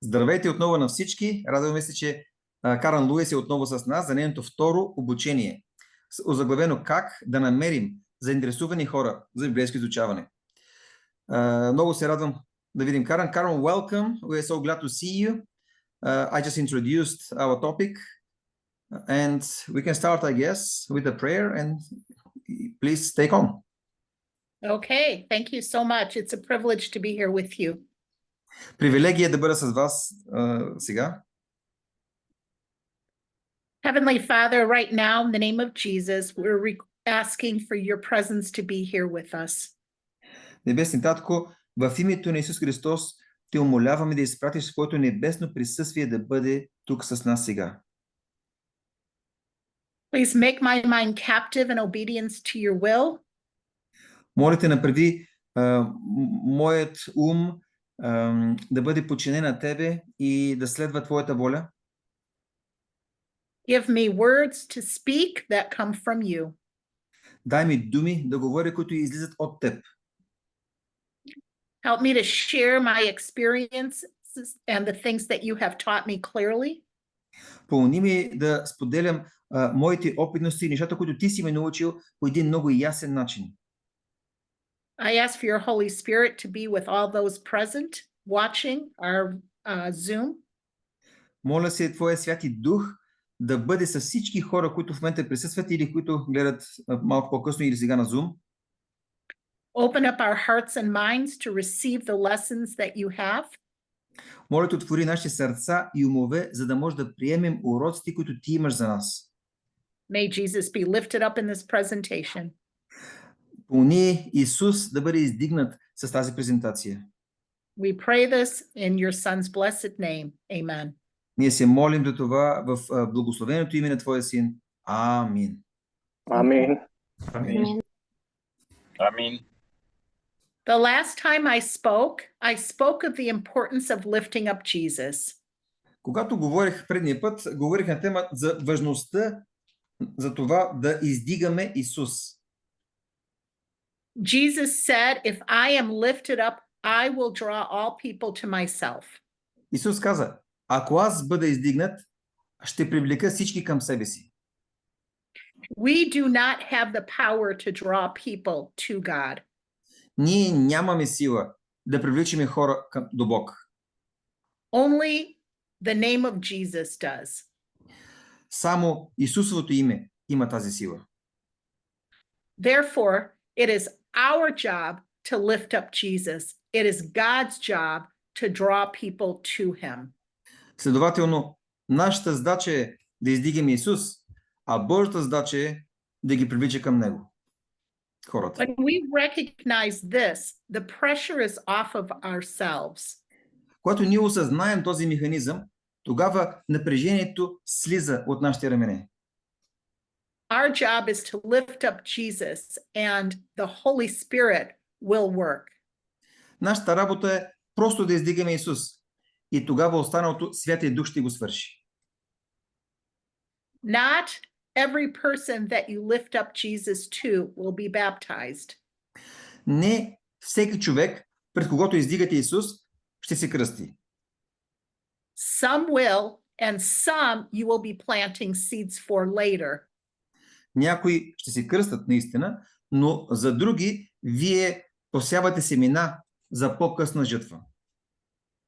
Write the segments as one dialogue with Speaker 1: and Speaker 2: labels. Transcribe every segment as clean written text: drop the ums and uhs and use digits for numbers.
Speaker 1: Здравейте отново на всички. Радваме се, че Карен Луис е отново с нас за нейното второ обучение, озаглавено "Как да намерим заинтересувани хора за библейско изучаване". Много се радвам да видим Карен. Карен, welcome. We are so glad to see you. I just introduced our topic and we can start, I guess, with a prayer and please take on.
Speaker 2: Okay, thank you so much. It's a privilege to be here with you.
Speaker 1: Привилегия да бъда с вас сега.
Speaker 2: Heavenly Father, right now, in the name of Jesus, we're asking for your presence to be here with us.
Speaker 1: Небесни Татко, в името на Исус Христос те умоляваме да изпратиш своето небесно присъствие да бъде тук с нас сега.
Speaker 2: Please make my mind captive in obedience to your will.
Speaker 1: Моля те напреди моят ум да бъде подчинен на тебе и да следва твоята воля.
Speaker 2: Give me words to speak that come from you.
Speaker 1: Дай ми думи да говоря, които излизат от теб.
Speaker 2: Help me to share my experiences and the things that you have taught me clearly.
Speaker 1: Помогни ми да споделям моите опитности и нещата, които ти си ме научил по един много ясен начин.
Speaker 2: I ask for your Holy Spirit to be with all those present watching our Zoom.
Speaker 1: Моля се твоя Святи Дух да бъде с всички хора, които в момента присъстват или които гледат малко по-късно или сега на Zoom.
Speaker 2: Open up our hearts and minds to receive the lessons that you have.
Speaker 1: Моля те, отвори нашите сърца и умове, за да може да приемем уроците, които ти имаш за нас.
Speaker 2: May Jesus be lifted up in this presentation.
Speaker 1: Помни Исус да бъде издигнат с тази презентация.
Speaker 2: We pray this in your Son's blessed name. Amen.
Speaker 1: Ние се молим за това в благословеното име на Твоя Син. Амин.
Speaker 3: Амин.
Speaker 1: Амин.
Speaker 3: Амин.
Speaker 2: The last time I spoke of the importance of lifting up Jesus.
Speaker 1: Когато говорих предния път, говорих на тема за важността за това да издигаме Исус.
Speaker 2: Jesus said, if I am lifted up, I will draw all people to myself.
Speaker 1: Исус каза, ако аз бъда издигнат, ще привлека всички към себе си.
Speaker 2: We do not have the power to draw people to God.
Speaker 1: Ние нямаме сила да привличаме хора до Бог.
Speaker 2: Only the name of Jesus does.
Speaker 1: Само Исусовото име има тази сила.
Speaker 2: Therefore, it is our job to lift up Jesus. It is God's job to draw people to him.
Speaker 1: Следователно, нашата задача е да издигаме Исус, а Божията задача е да ги привлича към Него. Хората.
Speaker 2: When we recognize this, the pressure is off of ourselves.
Speaker 1: Когато ние осъзнаем този механизъм, тогава напрежението слиза от нашите рамене.
Speaker 2: Our job is to lift up Jesus and the Holy Spirit will work.
Speaker 1: Нашата работа е просто да издигаме Исус и тогава останалото Святия Дух ще го свърши.
Speaker 2: Not every person that you lift up Jesus to will be baptized.
Speaker 1: Не всеки човек, пред когото издигате Исус, ще се кръсти.
Speaker 2: Some will, and some you will be planting seeds for later.
Speaker 1: Някои ще се кръстат наистина, но за други вие посявате семена за по-късна жътва.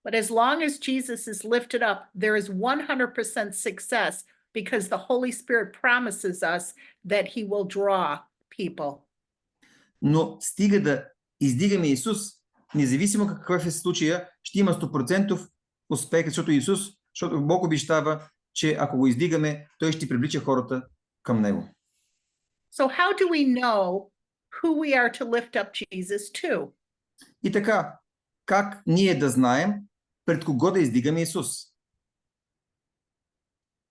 Speaker 2: But as long as Jesus is lifted up, there is 100% success because the Holy Spirit promises us that he will draw people.
Speaker 1: Но стига да издигаме Исус, независимо какъв е случая, ще има 100% успех, защото Бог обещава, че ако го издигаме, той ще привлича хората към Него.
Speaker 2: So how do we know who we are to lift up Jesus to?
Speaker 1: И така, как ние да знаем пред кого да издигаме Исус?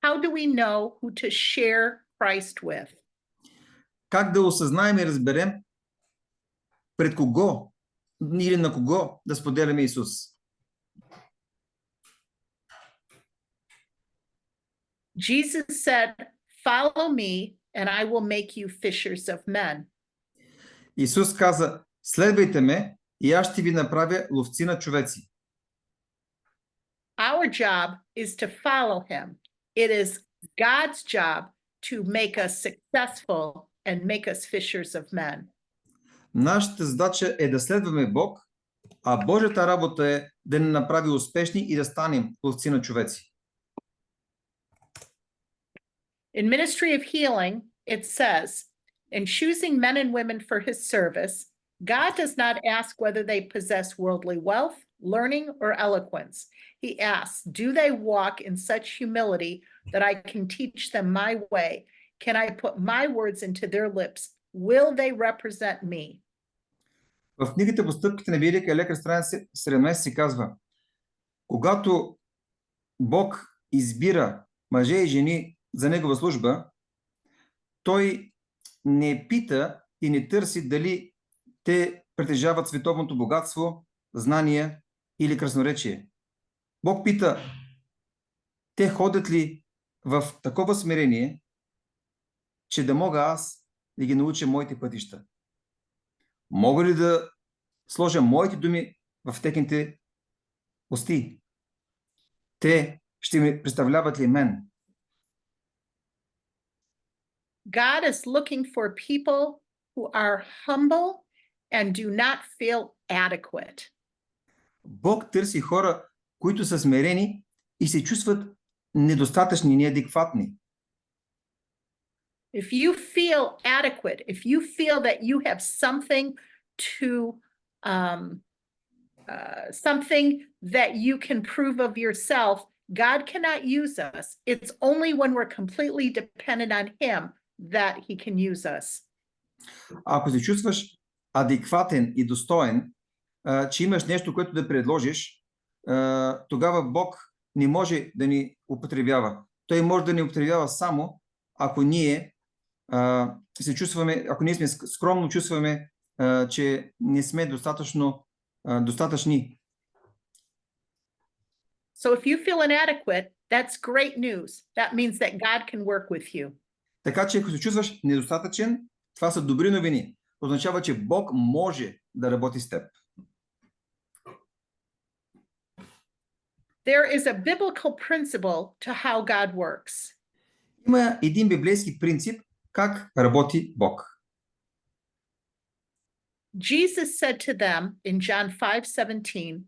Speaker 2: How do we know who to share Christ with?
Speaker 1: Как да осъзнаем и разберем пред кого или на кого да споделяме Исус?
Speaker 2: Jesus said, "Follow me and I will make you fishers of men."
Speaker 1: Исус каза, следвайте ме и аз ще ви направя ловци на човеци.
Speaker 2: Our job is to follow him. It is God's job to make us successful and make us fishers of men.
Speaker 1: Нашата задача е да следваме Бог, а Божията работа е да ни направи успешни и да станем ловци на човеци.
Speaker 2: In Ministry of Healing, it says, in choosing men and women for his service, God does not ask whether they possess worldly wealth, learning, or eloquence. He asks, do they walk in such humility that I can teach them my way? Can I put my words into their lips? Will they represent me?
Speaker 1: В книгата Постъпките на великия лекар, страница 17 се казва: когато Бог избира мъже и жени за негова служба, той не пита и не търси дали те притежават световното богатство, знания или красноречие. Бог пита, те ходят ли в такова смирение, че да мога аз да ги науча моите пътища? Мога ли да сложа моите думи в техните усти? Те ще ми представляват ли мен?
Speaker 2: God is looking for people who are humble and do not feel adequate.
Speaker 1: Бог търси хора, които са смирени и се чувстват недостатъчни, неадекватни.
Speaker 2: If you feel adequate, if you feel that you have something to, something that you can prove of yourself, God cannot use us. It's only when we're completely dependent on him that he can use us.
Speaker 1: Ако се чувстваш адекватен и достоен, че имаш нещо, което да предложиш, тогава Бог не може да ни употребява. Той може да ни употребява само ако ние се чувстваме, ако ние сме скромно чувстваме, че не сме достатъчни.
Speaker 2: So if you feel inadequate, that's great news. That means that God can work with you.
Speaker 1: Така че ако се чувстваш недостатъчен, това са добри новини. Означава, че Бог може да работи с теб.
Speaker 2: There is a biblical principle to how God works.
Speaker 1: Има един библейски принцип как работи Бог.
Speaker 2: Jesus said to them in John 5:17,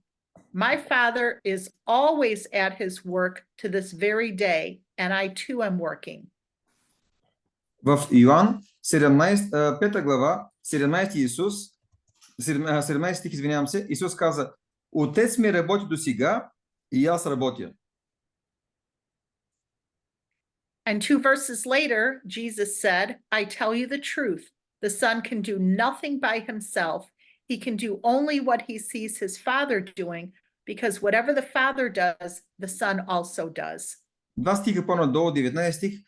Speaker 2: my Father is always at his work to this very day, and I too am working.
Speaker 1: В Йоан 5 глава, 17 стих, Исус каза: Отец ми работи до сега и аз работя.
Speaker 2: And 2 verses later, Jesus said, I tell you the truth. The Son can do nothing by himself. He can do only what he sees his Father doing, because whatever the Father does, the Son also does.
Speaker 1: 2 стиха по-надолу, 19 стих,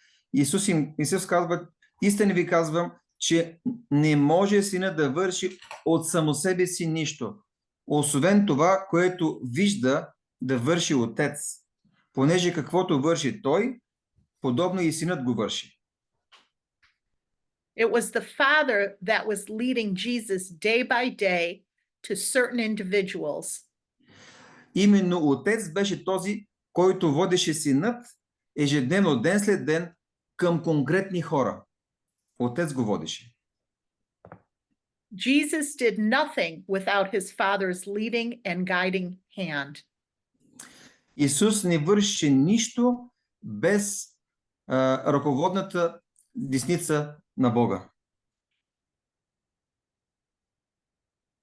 Speaker 1: Исус казва: истина ви казвам, че не може сина да върши от само себе си нищо, освен това, което вижда да върши Отец, понеже каквото върши той, подобно и синът го върши.
Speaker 2: It was the Father that was leading Jesus day by day to certain individuals.
Speaker 1: Именно Отец беше този, който водеше синът ежедневно, ден след ден, към конкретни хора. Отец го водеше.
Speaker 2: Jesus did nothing without his Father's leading and guiding hand.
Speaker 1: Исус не върши нищо без ръководната десница на Бога.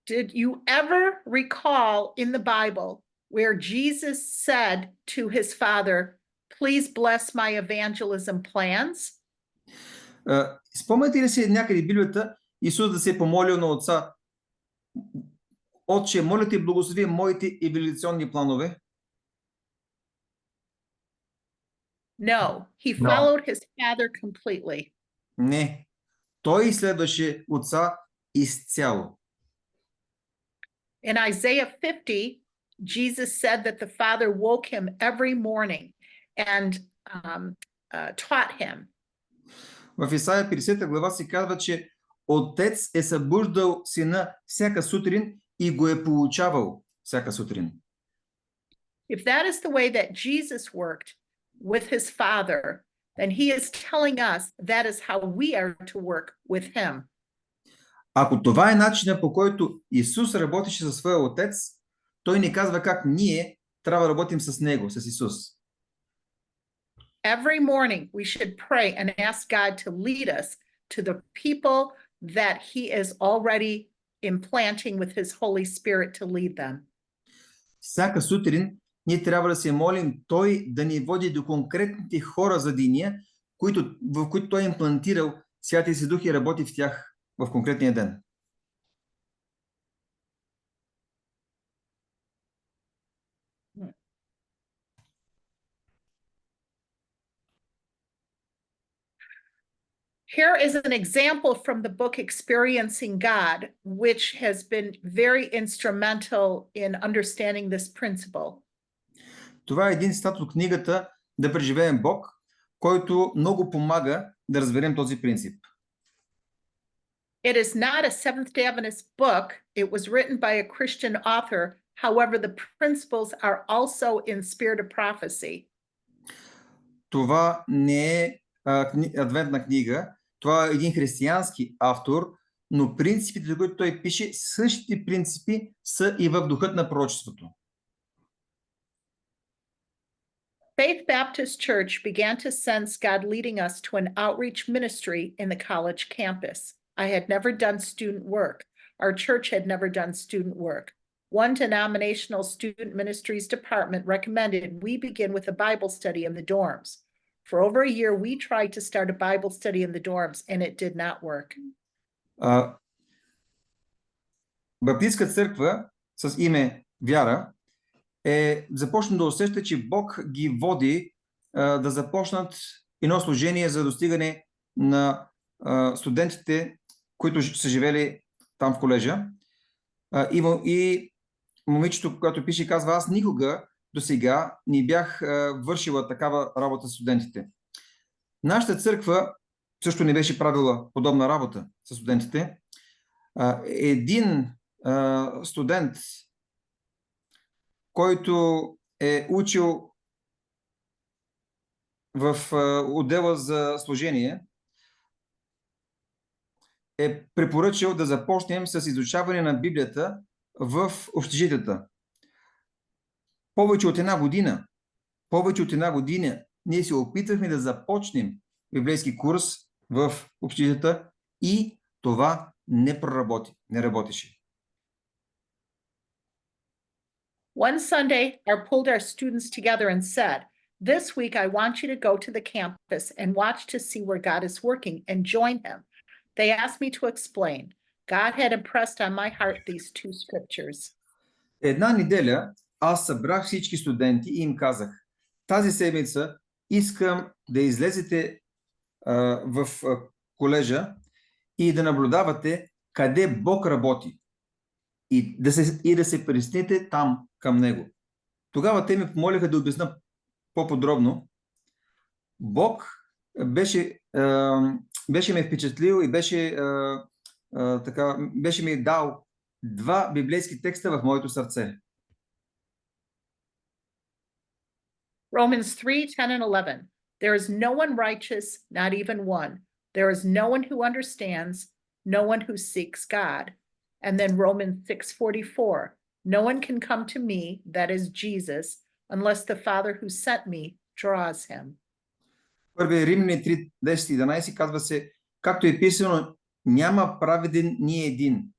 Speaker 2: Did you ever recall in the Bible where Jesus said to his Father, please bless my evangelism plans?
Speaker 1: Спомняте ли си някъде в Библията Исус да се е помолил на Отца: Отче, моля те, благослови моите еволюционни планове?
Speaker 2: No, he followed his Father completely.
Speaker 1: Не. Той следваше Отца изцяло.
Speaker 2: In Isaiah 50, Jesus said that the Father woke him every morning and taught him.
Speaker 1: В Исаия 50 глава се казва, че Отец е събуждал сина всяка сутрин и го е получавал всяка сутрин.
Speaker 2: If that is the way that Jesus worked with his Father, then he is telling us that is how we are to work with him.
Speaker 1: Ако това е начинът, по който Исус работеше със своя Отец, той ни казва как ние трябва да работим с Него, с Исус.
Speaker 2: Every morning we should pray and ask God to lead us to the people that he is already implanting with his Holy Spirit to lead them.
Speaker 1: Всяка сутрин ние трябва да се молим Той да ни води до конкретните хора за деня, в които Той е имплантирал Святия си Дух и работи в тях в конкретния ден.
Speaker 2: Here is an example from the book Experiencing God, which has been very instrumental in understanding this principle.
Speaker 1: Това е един цитат от книгата Да преживеем Бог, който много помага да разберем този принцип.
Speaker 2: It is not a Seventh-day Adventist book. It was written by a Christian author. However, the principles are also in spirit of prophecy.
Speaker 1: Това не е адвентна книга, това е един християнски автор, но принципите, за които той пише, същите принципи са и в духът на пророчеството.
Speaker 2: Faith Baptist Church began to sense God leading us to an outreach ministry in the college campus. I had never done student work. Our church had never done student work. One denominational student ministries department recommended we begin with a Bible study in the dorms. For over a year, we tried to start a Bible study in the dorms, and it did not work.
Speaker 1: Баптистска църква с име Вяра започна да усеща, че Бог ги води да започнат едно служение за достигане на студентите, които са живели там в колежа. И момичето, което пише, казва: аз никога до сега не бях вършила такава работа с студентите. Нашата църква също не беше правила подобна работа с студентите. Един студент, който е учил в отдела за служение, е препоръчал да започнем с изучаване на Библията в общежитията. Повече от една година ние се опитвахме да започнем библейски курс в общежитията и това не работеше.
Speaker 2: One Sunday, I pulled our students together and said, this week I want you to go to the campus and watch to see where God is working and join him. They asked me to explain. God had impressed on my heart these two scriptures.
Speaker 1: Една неделя аз събрах всички студенти и им казах: тази седмица искам да излезете в колежа и да наблюдавате къде Бог работи и да се присъедините там към Него. Тогава те ме помолиха да обясня по-подробно. Бог беше ме впечатлил и беше ми дал два библейски текста в моето сърце.
Speaker 2: Romans 3:10 and 11. There is no one righteous, not even one. There is no one who understands, no one who seeks God. And then Romans 6:44. No one can come to me, that is Jesus, unless the Father who sent me draws him.
Speaker 1: Първи Римляни 3:10-11 казва се: както е писано, няма праведен ни един,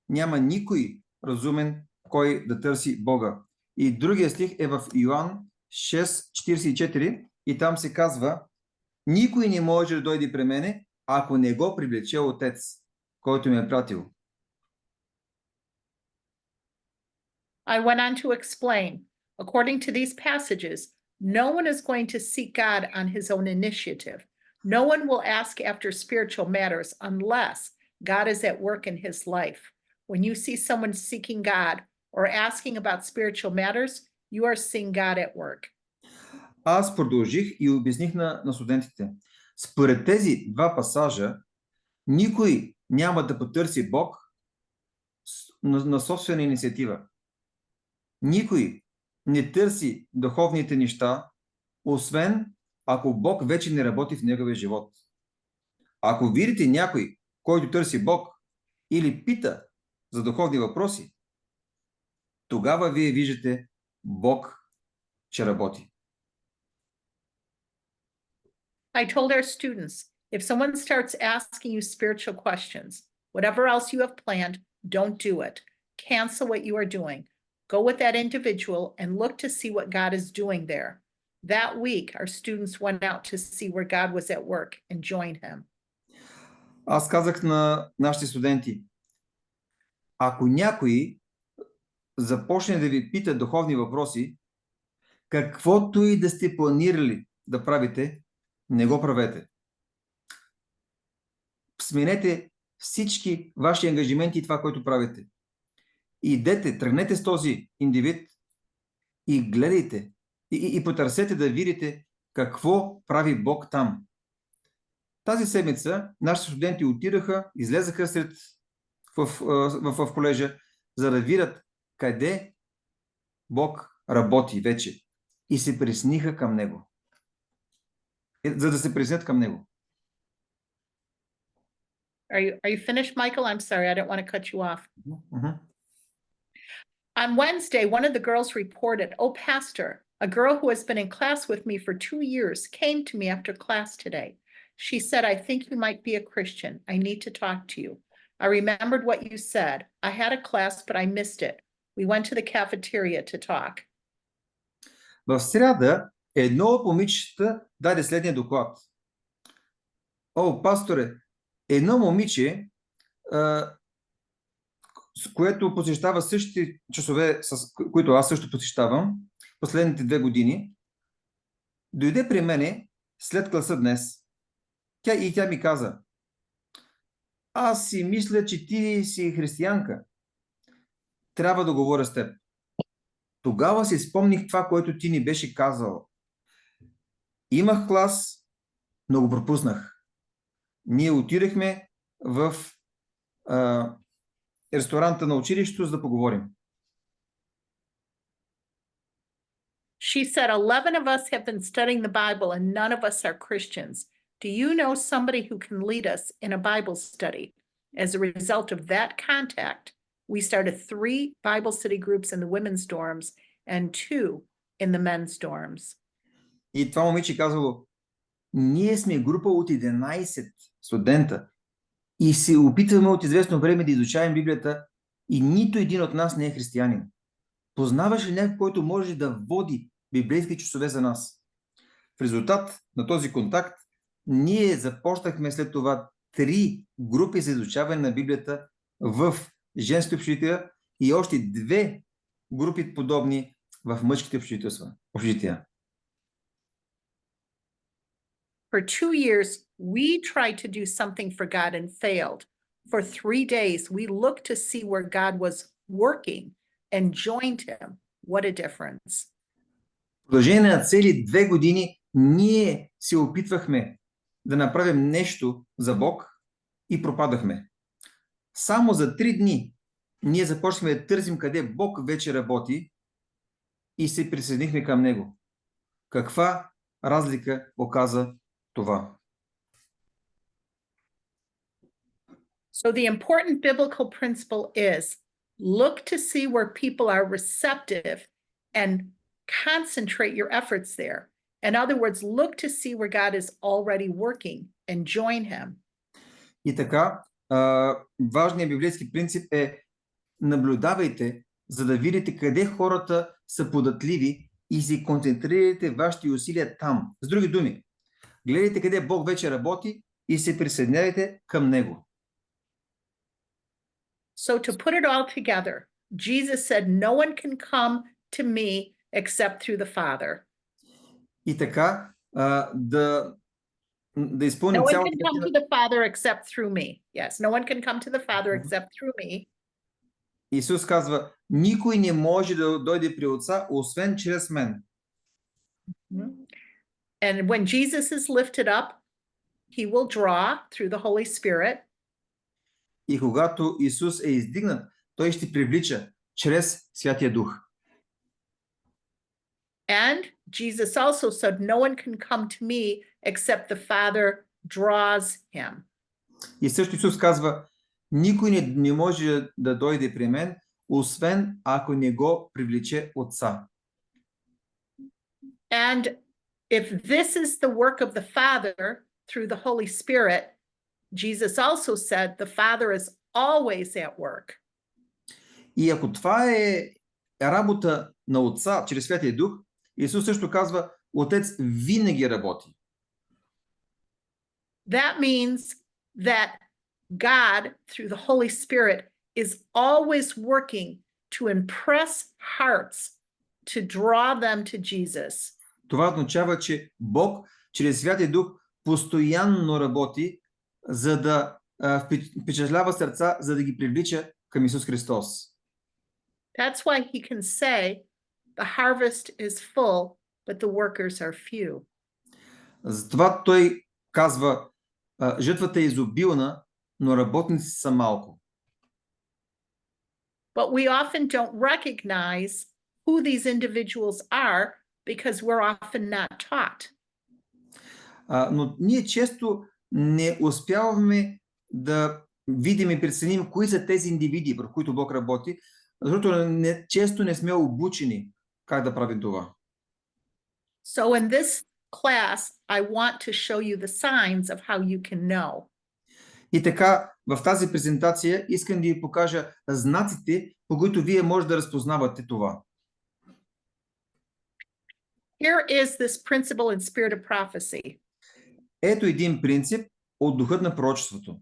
Speaker 1: няма никой разумен, кой да търси Бога. И другия стих е в Йоан 6:44 и там се казва: никой не може да дойде при мене, ако не го привлече Отец, който ме е пратил.
Speaker 2: I went on to explain, according to these passages, no one is going to seek God on his own initiative. No one will ask after spiritual matters unless God is at work in his life. When you see someone seeking God or asking about spiritual matters, you are seeing God at work.
Speaker 1: Аз продължих и обясних на студентите. Според тези два пасажа, никой няма да потърси Бог на собствена инициатива. Никой не търси духовните неща, освен ако Бог вече не работи в неговия живот. Ако видите някой, който търси Бог или пита за духовни въпроси, тогава вие виждате Бог, че работи.
Speaker 2: I told our students, if someone starts asking you spiritual questions, whatever else you have planned, don't do it. Cancel what you are doing. Go with that individual and look to see what God is doing there. That week, our students went out to see where God was at work and joined him.
Speaker 1: Аз казах на нашите студенти, ако някой започне да ви пита духовни въпроси, каквото и да сте планирали да правите, не го правете. Сменете всички ваши ангажименти и това, което правите. Идете, тръгнете с този индивид и гледайте и потърсете да видите какво прави Бог там. Тази седмица нашите студенти отидаха, излезаха в колежа, за да видят къде Бог работи вече и се присниха към Него. За да се приснят към Него.
Speaker 2: Are you finished, Michael? I'm sorry, I don't want to cut you off.
Speaker 1: Uh-huh.
Speaker 2: On Wednesday, one of the girls reported, "Oh, Pastor, a girl who has been in class with me for 2 years came to me after class today. She said, I think you might be a Christian. I need to talk to you. I remembered what you said. I had a class, but I missed it. We went to the cafeteria to talk."
Speaker 1: В сряда едно от момичета даде следния доклад. О, пасторе, едно момиче, с което посещава същите часове, които аз също посещавам, последните 2 години, дойде при мене след класа днес. Тя ми каза, аз си мисля, че ти си християнка. Трябва да говоря с теб. Тогава си спомних това, което ти ни беше казал. Имах клас, но го пропуснах. Ние отидахме в ресторанта на училището, за да поговорим.
Speaker 2: She said, 11 of us have been studying the Bible and none of us are Christians. Do you know somebody who can lead us in a Bible study? As a result of that contact, we started 3 Bible study groups in the women's dorms and 2 in the men's dorms.
Speaker 1: И това момиче казало, ние сме група от 11 студента и се опитваме от известно време да изучаваме Библията и нито един от нас не е християнин. Познаваш ли някой, който може да води библейски часове за нас? В резултат на този контакт, ние започнахме след това 3 групи за изучаване на Библията в женските общежития и още 2 групи подобни в мъжките общежития.
Speaker 2: For 2 years, we tried to do something for God and failed. For 3 days, we looked to see where God was working and joined him. What a difference.
Speaker 1: В продължение на цели 2 години ние се опитвахме да направим нещо за Бог и пропадахме. Само за 3 дни ние започнахме да търсим къде Бог вече работи и се присъединихме към Него. Каква разлика оказа това?
Speaker 2: So the important biblical principle is look to see where people are receptive and concentrate your efforts there. In other words, look to see where God is already working and join him.
Speaker 1: И така, важният библейски принцип е наблюдавайте, за да видите къде хората са податливи и си концентрирайте вашите усилия там. С други думи, гледайте къде Бог вече работи и се присъединяйте към Него.
Speaker 2: So to put it all together, Jesus said, no one can come to me except through the Father.
Speaker 1: И така, да изпълним
Speaker 2: No one
Speaker 1: цялата...
Speaker 2: can come to the Father except through me. Yes, no one can come to the Father except through me.
Speaker 1: Исус казва, никой не може да дойде при Отца, освен чрез мен.
Speaker 2: And when Jesus is lifted up, he will draw through the Holy Spirit.
Speaker 1: И когато Исус е издигнат, той ще привлича чрез Святия Дух.
Speaker 2: And Jesus also said, no one can come to me except the Father draws him.
Speaker 1: И също Исус казва, никой не може да дойде при мен, освен ако не го привлече Отца.
Speaker 2: And if this is the work of the Father through the Holy Spirit, Jesus also said the Father is always at work.
Speaker 1: И ако това е работа на Отца чрез Святия Дух, Исус също казва, Отец винаги работи.
Speaker 2: That means that God, through the Holy Spirit, is always working to impress hearts to draw them to Jesus.
Speaker 1: Това означава, че Бог чрез Святия Дух постоянно работи, за да впечатлява сърца, за да ги привлича към Исус Христос.
Speaker 2: That's why he can say, the harvest is full, but the workers are few.
Speaker 1: Затова той казва, жътвата е изобилна, но работници са малко.
Speaker 2: But we often don't recognize who these individuals are because we're often not taught.
Speaker 1: Но ние често не успяваме да видим и преценим кои са тези индивиди, върху които Бог работи, защото често не сме обучени как да правим това.
Speaker 2: So in this class, I want to show you the signs of how you can know.
Speaker 1: И така, в тази презентация искам да ви покажа знаците, по които вие може да разпознавате това.
Speaker 2: Here is this principle in spirit of prophecy.
Speaker 1: Ето един принцип от духът на пророчеството.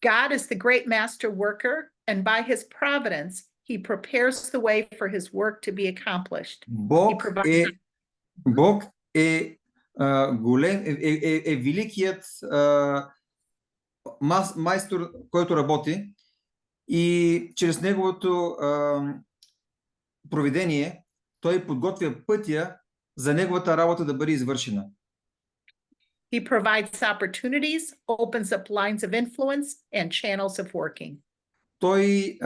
Speaker 2: God is the great master worker, and by his providence, he prepares the way for his work to be accomplished.
Speaker 1: Бог е голем, е великият майстор, който работи, и чрез неговото провидение той подготвя пътя за неговата работа да бъде извършена.
Speaker 2: He provides opportunities, opens up lines of influence and channels of working.
Speaker 1: Той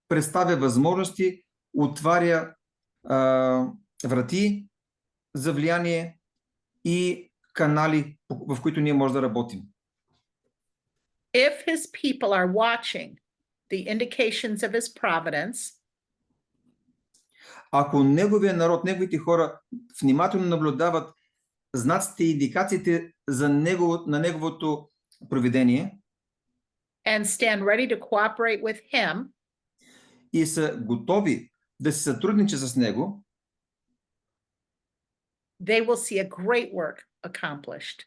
Speaker 1: представя възможности, отваря врати за влияние и канали, в които ние можем да работим.
Speaker 2: If his people are watching the indications of his providence,
Speaker 1: ако неговия народ, неговите хора внимателно наблюдават знаците и индикациите на неговото провидение
Speaker 2: and stand ready to cooperate with him,
Speaker 1: и са готови да се сътрудничат с него,
Speaker 2: they will see a great work accomplished.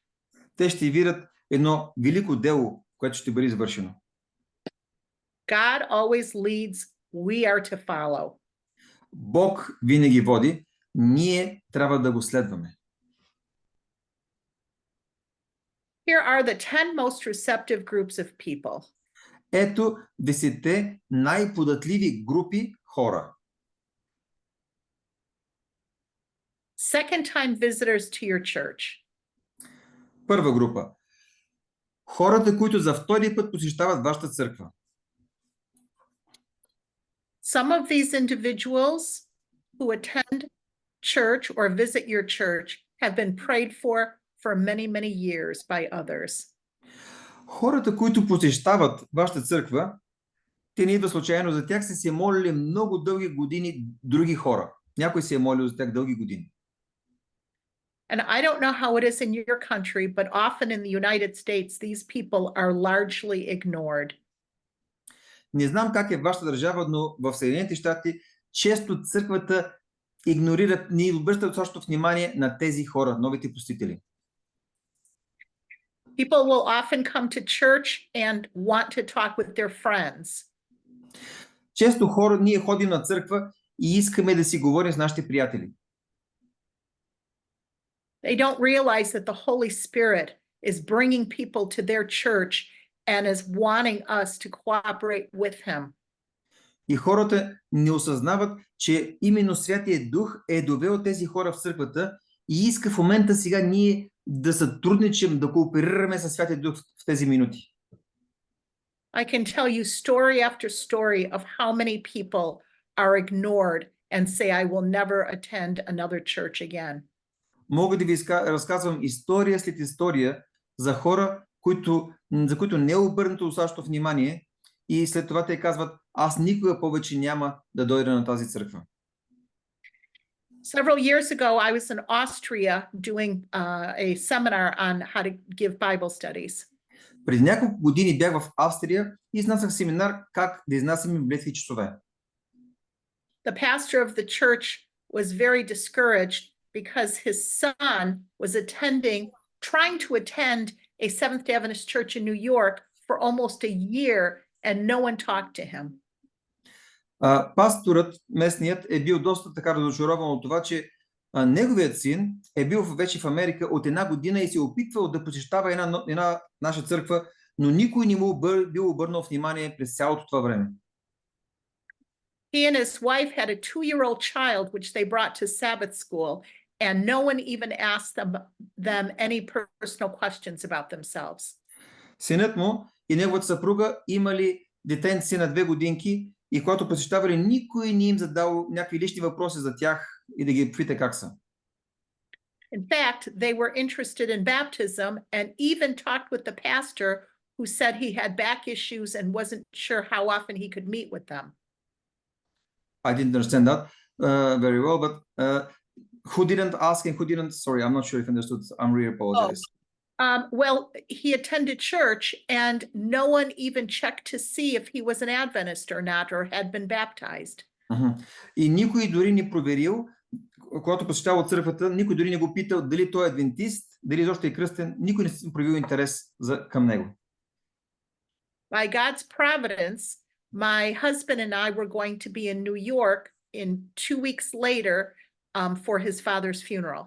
Speaker 1: те ще видят едно велико дело, което ще бъде извършено.
Speaker 2: God always leads, we are to follow.
Speaker 1: Бог винаги води, ние трябва да го следваме.
Speaker 2: Here are the 10 most receptive groups of people.
Speaker 1: Ето 10 най-податливи групи хора.
Speaker 2: Second-time visitors to your church.
Speaker 1: Първа група. Хората, които за втори път посещават вашата църква.
Speaker 2: Some of these individuals who attend church or visit your church have been prayed for many, many years by others.
Speaker 1: Хората, които посещават вашата църква, те не идва случайно, за тях са се молили много дълги години други хора. Някой се е молил за тях дълги години.
Speaker 2: And I don't know how it is in your country, but often in the United States, these people are largely ignored.
Speaker 1: Не знам как е в вашата държава, но в Съединените щати често църквата игнорира, не обръща достатъчно внимание на тези хора, новите посетители.
Speaker 2: People will often come to church and want to talk with their friends.
Speaker 1: Често ние ходим на църква и искаме да си говорим с нашите приятели.
Speaker 2: They don't realize that the Holy Spirit is bringing people to their church and is wanting us to cooperate with him.
Speaker 1: И хората не осъзнават, че именно Святия Дух е довел тези хора в църквата и иска в момента сега ние да сътрудничим, да кооперираме със Святия Дух в тези минути.
Speaker 2: I can tell you story after story of how many people are ignored and say, I will never attend another church again.
Speaker 1: Мога да ви разказвам история след история за хора, за които не е обърнато достатъчно внимание и след това те казват, аз никога повече няма да дойда на тази църква.
Speaker 2: Several years ago, I was in Austria doing a seminar on how to give Bible studies.
Speaker 1: Преди няколко години бях в Австрия и изнасях семинар как да изнасяме библейски часове.
Speaker 2: The pastor of the church was very discouraged because his son was trying to attend a Seventh-day Adventist church in New York for almost a year, and no one talked to him.
Speaker 1: Пасторът, местният, е бил доста така разочарован от това, че неговият син е бил вече в Америка от една година и се опитвал да посещава една наша църква, но никой не му бил обърнал внимание през цялото това време.
Speaker 2: He and his wife had a 2-year-old child, which they brought to Sabbath school, and no one even asked them any personal questions about themselves.
Speaker 1: Синът му и неговата съпруга имали детенци на 2 годинки и когато посещавали, никой не им задал някакви лични въпроси за тях и да ги пита как са.
Speaker 2: In fact, they were interested in baptism and even talked with the pastor who said he had back issues and wasn't sure how often he could meet with them.
Speaker 1: I didn't understand that very well, but who didn't ask and who didn't? Sorry, I'm not sure if I understood. I'm really apologize.
Speaker 2: Well, he attended church and no one even checked to see if he was an Adventist or not or had been baptized.
Speaker 1: И никой дори не проверил, когато посещава църквата, никой дори не го питал дали той е адвентист, дали изобщо е кръстен, никой не си проявил интерес към него.
Speaker 2: By God's providence, my husband and I were going to be in New York in 2 weeks later for his father's funeral.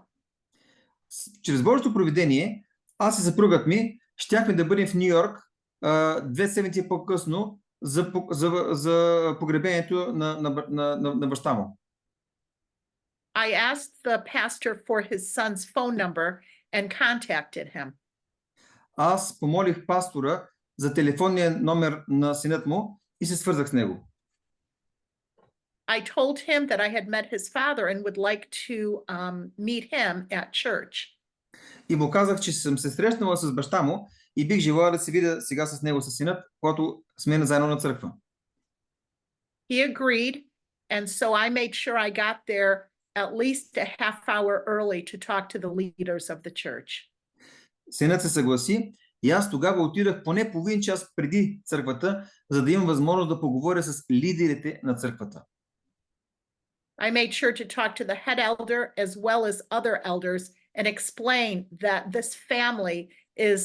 Speaker 1: Чрез Божието провидение, аз и съпругът ми щяхме да бъдем в Ню Йорк 2 седмици по-късно за погребението на баща му.
Speaker 2: I asked the pastor for his son's phone number and contacted him.
Speaker 1: Аз помолих пастора за телефонния номер на синът му и се свързах с него.
Speaker 2: I told him that I had met his father and would like to meet him at church.
Speaker 1: И му казах, че съм се срещнала с баща му и бих желала да се видя сега с него, с синът, когато сме заедно на църква.
Speaker 2: He agreed, and so I made sure I got there at least a half hour early to talk to the leaders of the church.
Speaker 1: Синът се съгласи и аз тогава отидах поне половин час преди църквата, за да имам възможност да поговоря с лидерите на църквата.
Speaker 2: I made sure to talk to the head elder as well as other elders and explain that this family is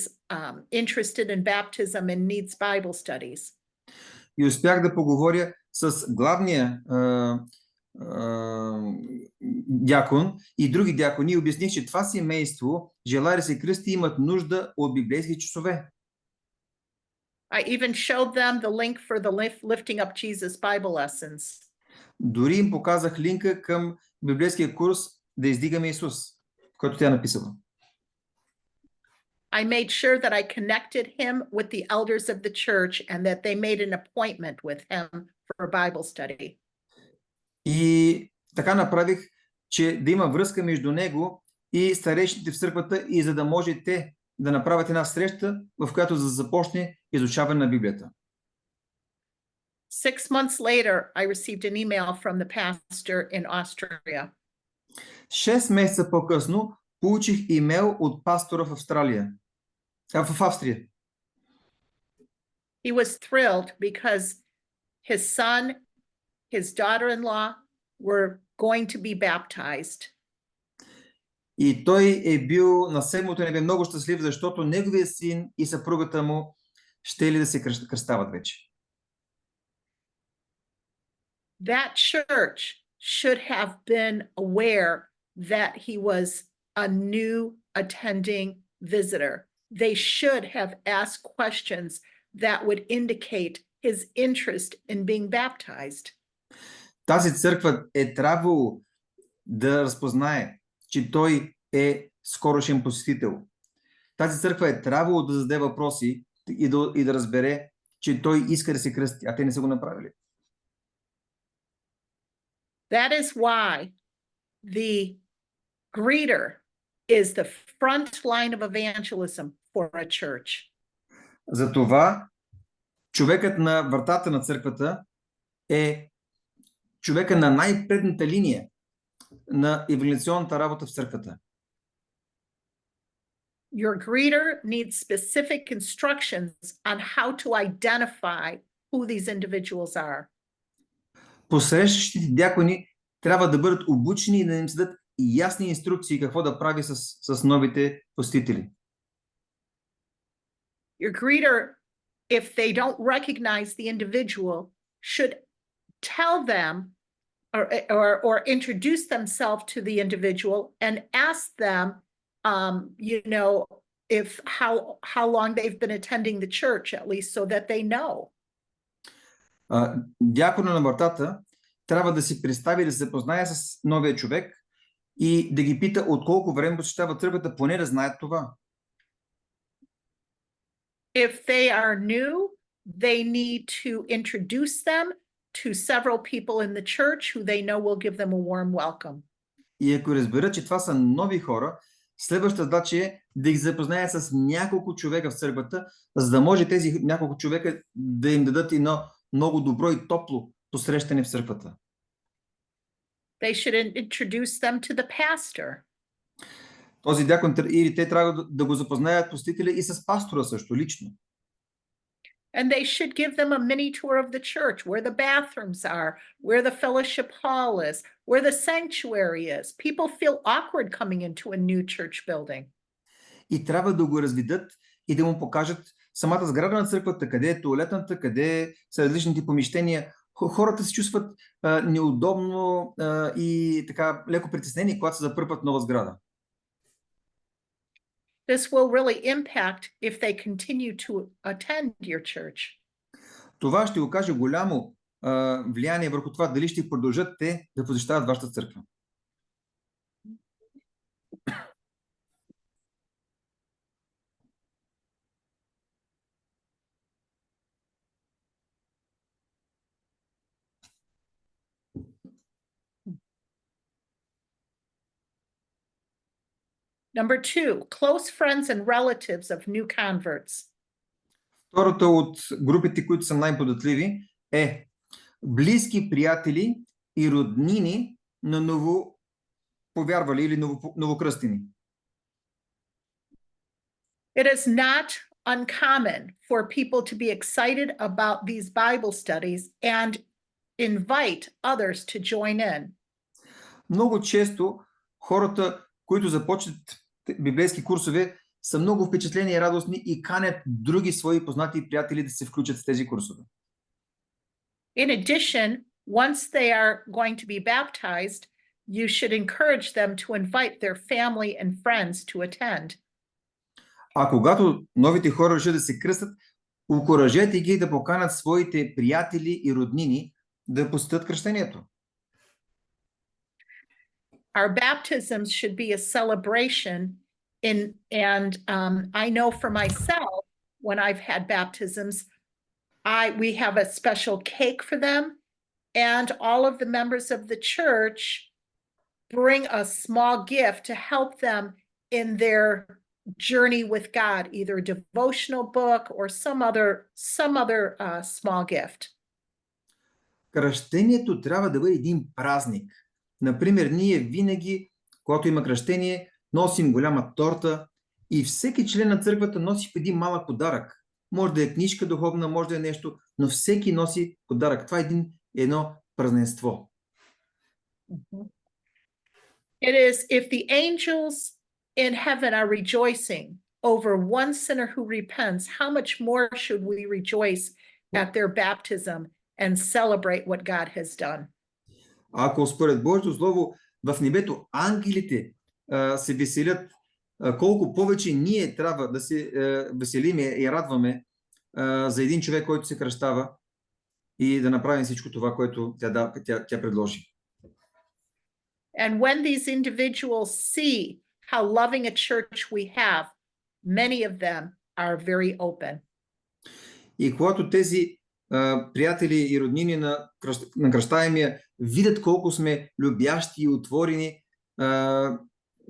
Speaker 2: interested in baptism and needs Bible studies.
Speaker 1: И успях да поговоря с главния дякон и други дякони и обясних, че това семейство желае да се кръсти и имат нужда от библейски часове.
Speaker 2: I even showed them the link for the Lifting Up Jesus Bible lessons.
Speaker 1: Дори им показах линка към библейския курс Да издигаме Исус, който тя написала.
Speaker 2: I made sure that I connected him with the elders of the church and that they made an appointment with him for a Bible study.
Speaker 1: И така направих, че да има връзка между него и старейшините в църквата и за да може те да направят една среща, в която да започне изучаване на Библията.
Speaker 2: 6 months later, I received an email from the pastor in Austria.
Speaker 1: 6 месеца по-късно получих имейл от пастора в Австрия.
Speaker 2: He was thrilled because his son, his daughter-in-law were going to be baptized.
Speaker 1: И той е бил на седмото небе много щастлив, защото неговият син и съпругата му щели да се кръстават вече.
Speaker 2: That church should have been aware that he was a new attending visitor. They should have asked questions that would indicate his interest in being baptized.
Speaker 1: Тази църква е трябвало да разпознае, че той е скорошен посетител. Тази църква е трябвало да зададе въпроси и да разбере, че той иска да се кръсти, а те не са го направили.
Speaker 2: That is why the greeter is the front line of evangelism for a church.
Speaker 1: Затова човекът на вратата на църквата е човека на най-предната линия на евангелиционната работа в църквата.
Speaker 2: Your greeter needs specific instructions on how to identify who these individuals are.
Speaker 1: Посрещащите дякони трябва да бъдат обучени и да им се дадат ясни инструкции какво да прави с новите посетители.
Speaker 2: Your greeter, if they don't recognize the individual, should tell them or introduce themselves to the individual and ask them, if how long they've been attending the church, at least, so that they know.
Speaker 1: Дякона на вратата трябва да си представи, да се запознае с новия човек и да ги пита от колко време посещава църквата, поне да знаят това.
Speaker 2: If they are new, they need to introduce them to several people in the church who they know will give them a warm welcome.
Speaker 1: И ако разберат, че това са нови хора, следващата задача е да ги запознаят с няколко човека в църквата, за да може тези няколко човека да им дадат едно много добро и топло посрещане в църквата.
Speaker 2: They should introduce them to the pastor.
Speaker 1: Този дякон или те трябва да го запознаят посетителя и с пастора също, лично.
Speaker 2: And they should give them a mini tour of the church, where the bathrooms are, where the fellowship hall is, where the sanctuary is. People feel awkward coming into a new church building.
Speaker 1: И трябва да го разведат и да му покажат самата сграда на църквата, къде е туалетната, къде са различните помещения. Хората се чувстват неудобно и така леко притеснени, когато се запърпат нова сграда.
Speaker 2: This will really impact if they continue to attend your church.
Speaker 1: Това ще окаже голямо влияние върху това дали ще продължат те да посещават вашата църква.
Speaker 2: Number 2, close friends and relatives of new converts.
Speaker 1: Второто от групите, които са най-податливи, е близки приятели и роднини на новоповярвали или новокръстени.
Speaker 2: It is not uncommon for people to be excited about these Bible studies and invite others to join in.
Speaker 1: Много често хората, които започнат библейски курсове, са много впечатлени и радостни и канят други свои познати и приятели да се включат в тези курсове.
Speaker 2: In addition, once they are going to be baptized, you should encourage them to invite their family and friends to attend.
Speaker 1: А когато новите хора решат да се кръстят, окуражете ги да поканат своите приятели и роднини да посетят кръщението.
Speaker 2: Our baptisms should be a celebration I know for myself, when I've had baptisms, we have a special cake for them, and all of the members of the church bring a small gift to help them in their journey with God, either a devotional book or some other small gift.
Speaker 1: Кръщението трябва да бъде един празник. Например, ние винаги, когато има кръщение, носим голяма торта и всеки член на църквата носи един малък подарък. Може да е книжка духовна, може да е нещо, но всеки носи подарък. Това е едно празненство.
Speaker 2: It is if the angels in heaven are rejoicing over one sinner who repents, how much more should we rejoice at their baptism and celebrate what God has done?
Speaker 1: Ако според Божието Слово в небето ангелите се веселят, колко повече ние трябва да се веселиме и радваме за един човек, който се кръщава и да направим всичко това, което тя предложи.
Speaker 2: And when these individuals see how loving a church we have, many of them are very open.
Speaker 1: И когато тези приятели и роднини на кръщаемия видят колко сме любящи и отворени,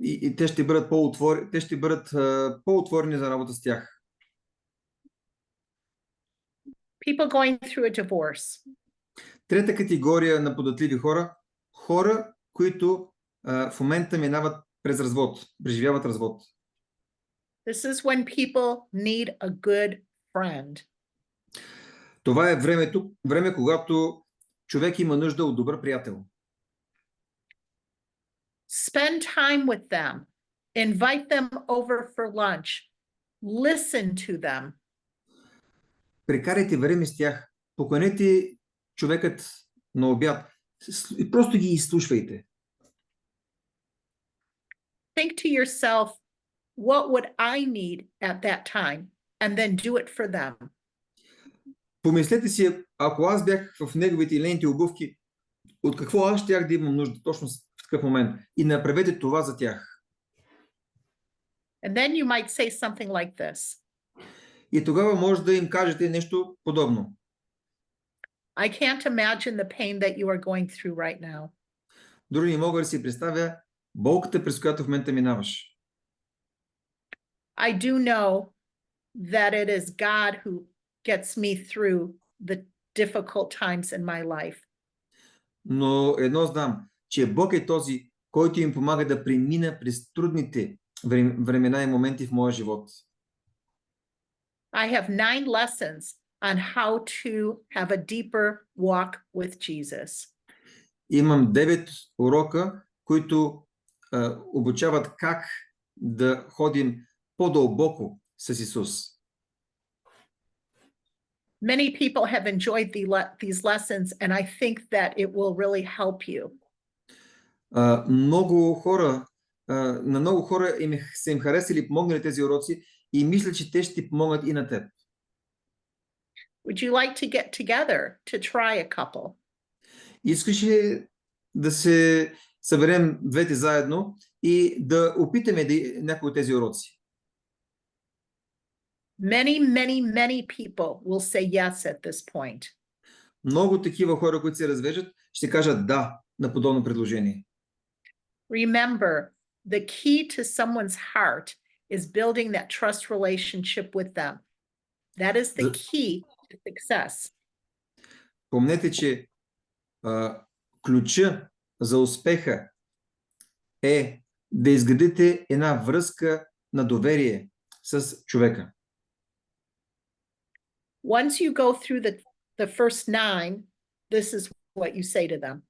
Speaker 1: и те ще бъдат по-отворени за работа с тях.
Speaker 2: People going through a divorce.
Speaker 1: Трета категория на податливи хора, които в момента минават през развод, преживяват развод.
Speaker 2: This is when people need a good friend.
Speaker 1: Това е време, когато човек има нужда от добър приятел.
Speaker 2: Spend time with them. Invite them over for lunch. Listen to them.
Speaker 1: Прекарайте време с тях. Поканете човекът на обяд. Просто ги изслушвайте.
Speaker 2: Think to yourself, what would I need at that time? And then do it for them.
Speaker 1: Помислете си, ако аз бях в неговите и нейните обувки, от какво аз щях да имам нужда точно в такъв момент? И направете това за тях.
Speaker 2: And then you might say something like this.
Speaker 1: И тогава може да им кажете нещо подобно.
Speaker 2: I can't imagine the pain that you are going through right now.
Speaker 1: Дори не мога да си представя болката, през която в момента минаваш.
Speaker 2: I do know that it is God who gets me through the difficult times in my life.
Speaker 1: Но едно знам, че Бог е този, който им помага да премина през трудните времена и моменти в моя живот.
Speaker 2: I have 9 lessons on how to have a deeper walk with Jesus.
Speaker 1: Имам 9 урока, които обучават как да ходим по-дълбоко с Исус.
Speaker 2: Many people have enjoyed these lessons, and I think that it will really help you.
Speaker 1: На много хора са им харесали и помогнали тези уроци и мисля, че те ще ти помогнат и на теб.
Speaker 2: Would you like to get together to try a couple?
Speaker 1: Искаш ли да се съберем двете заедно и да опитаме някои от тези уроци?
Speaker 2: Many people will say yes at this point.
Speaker 1: Много такива хора, които се развеждат, ще кажат да на подобно предложение.
Speaker 2: Remember, the key to someone's heart is building that trust relationship with them. That is the key to success.
Speaker 1: Помнете, че ключа за успеха е да изградите една връзка на доверие с човека.
Speaker 2: Once you go through the first 9, this is what you say to them.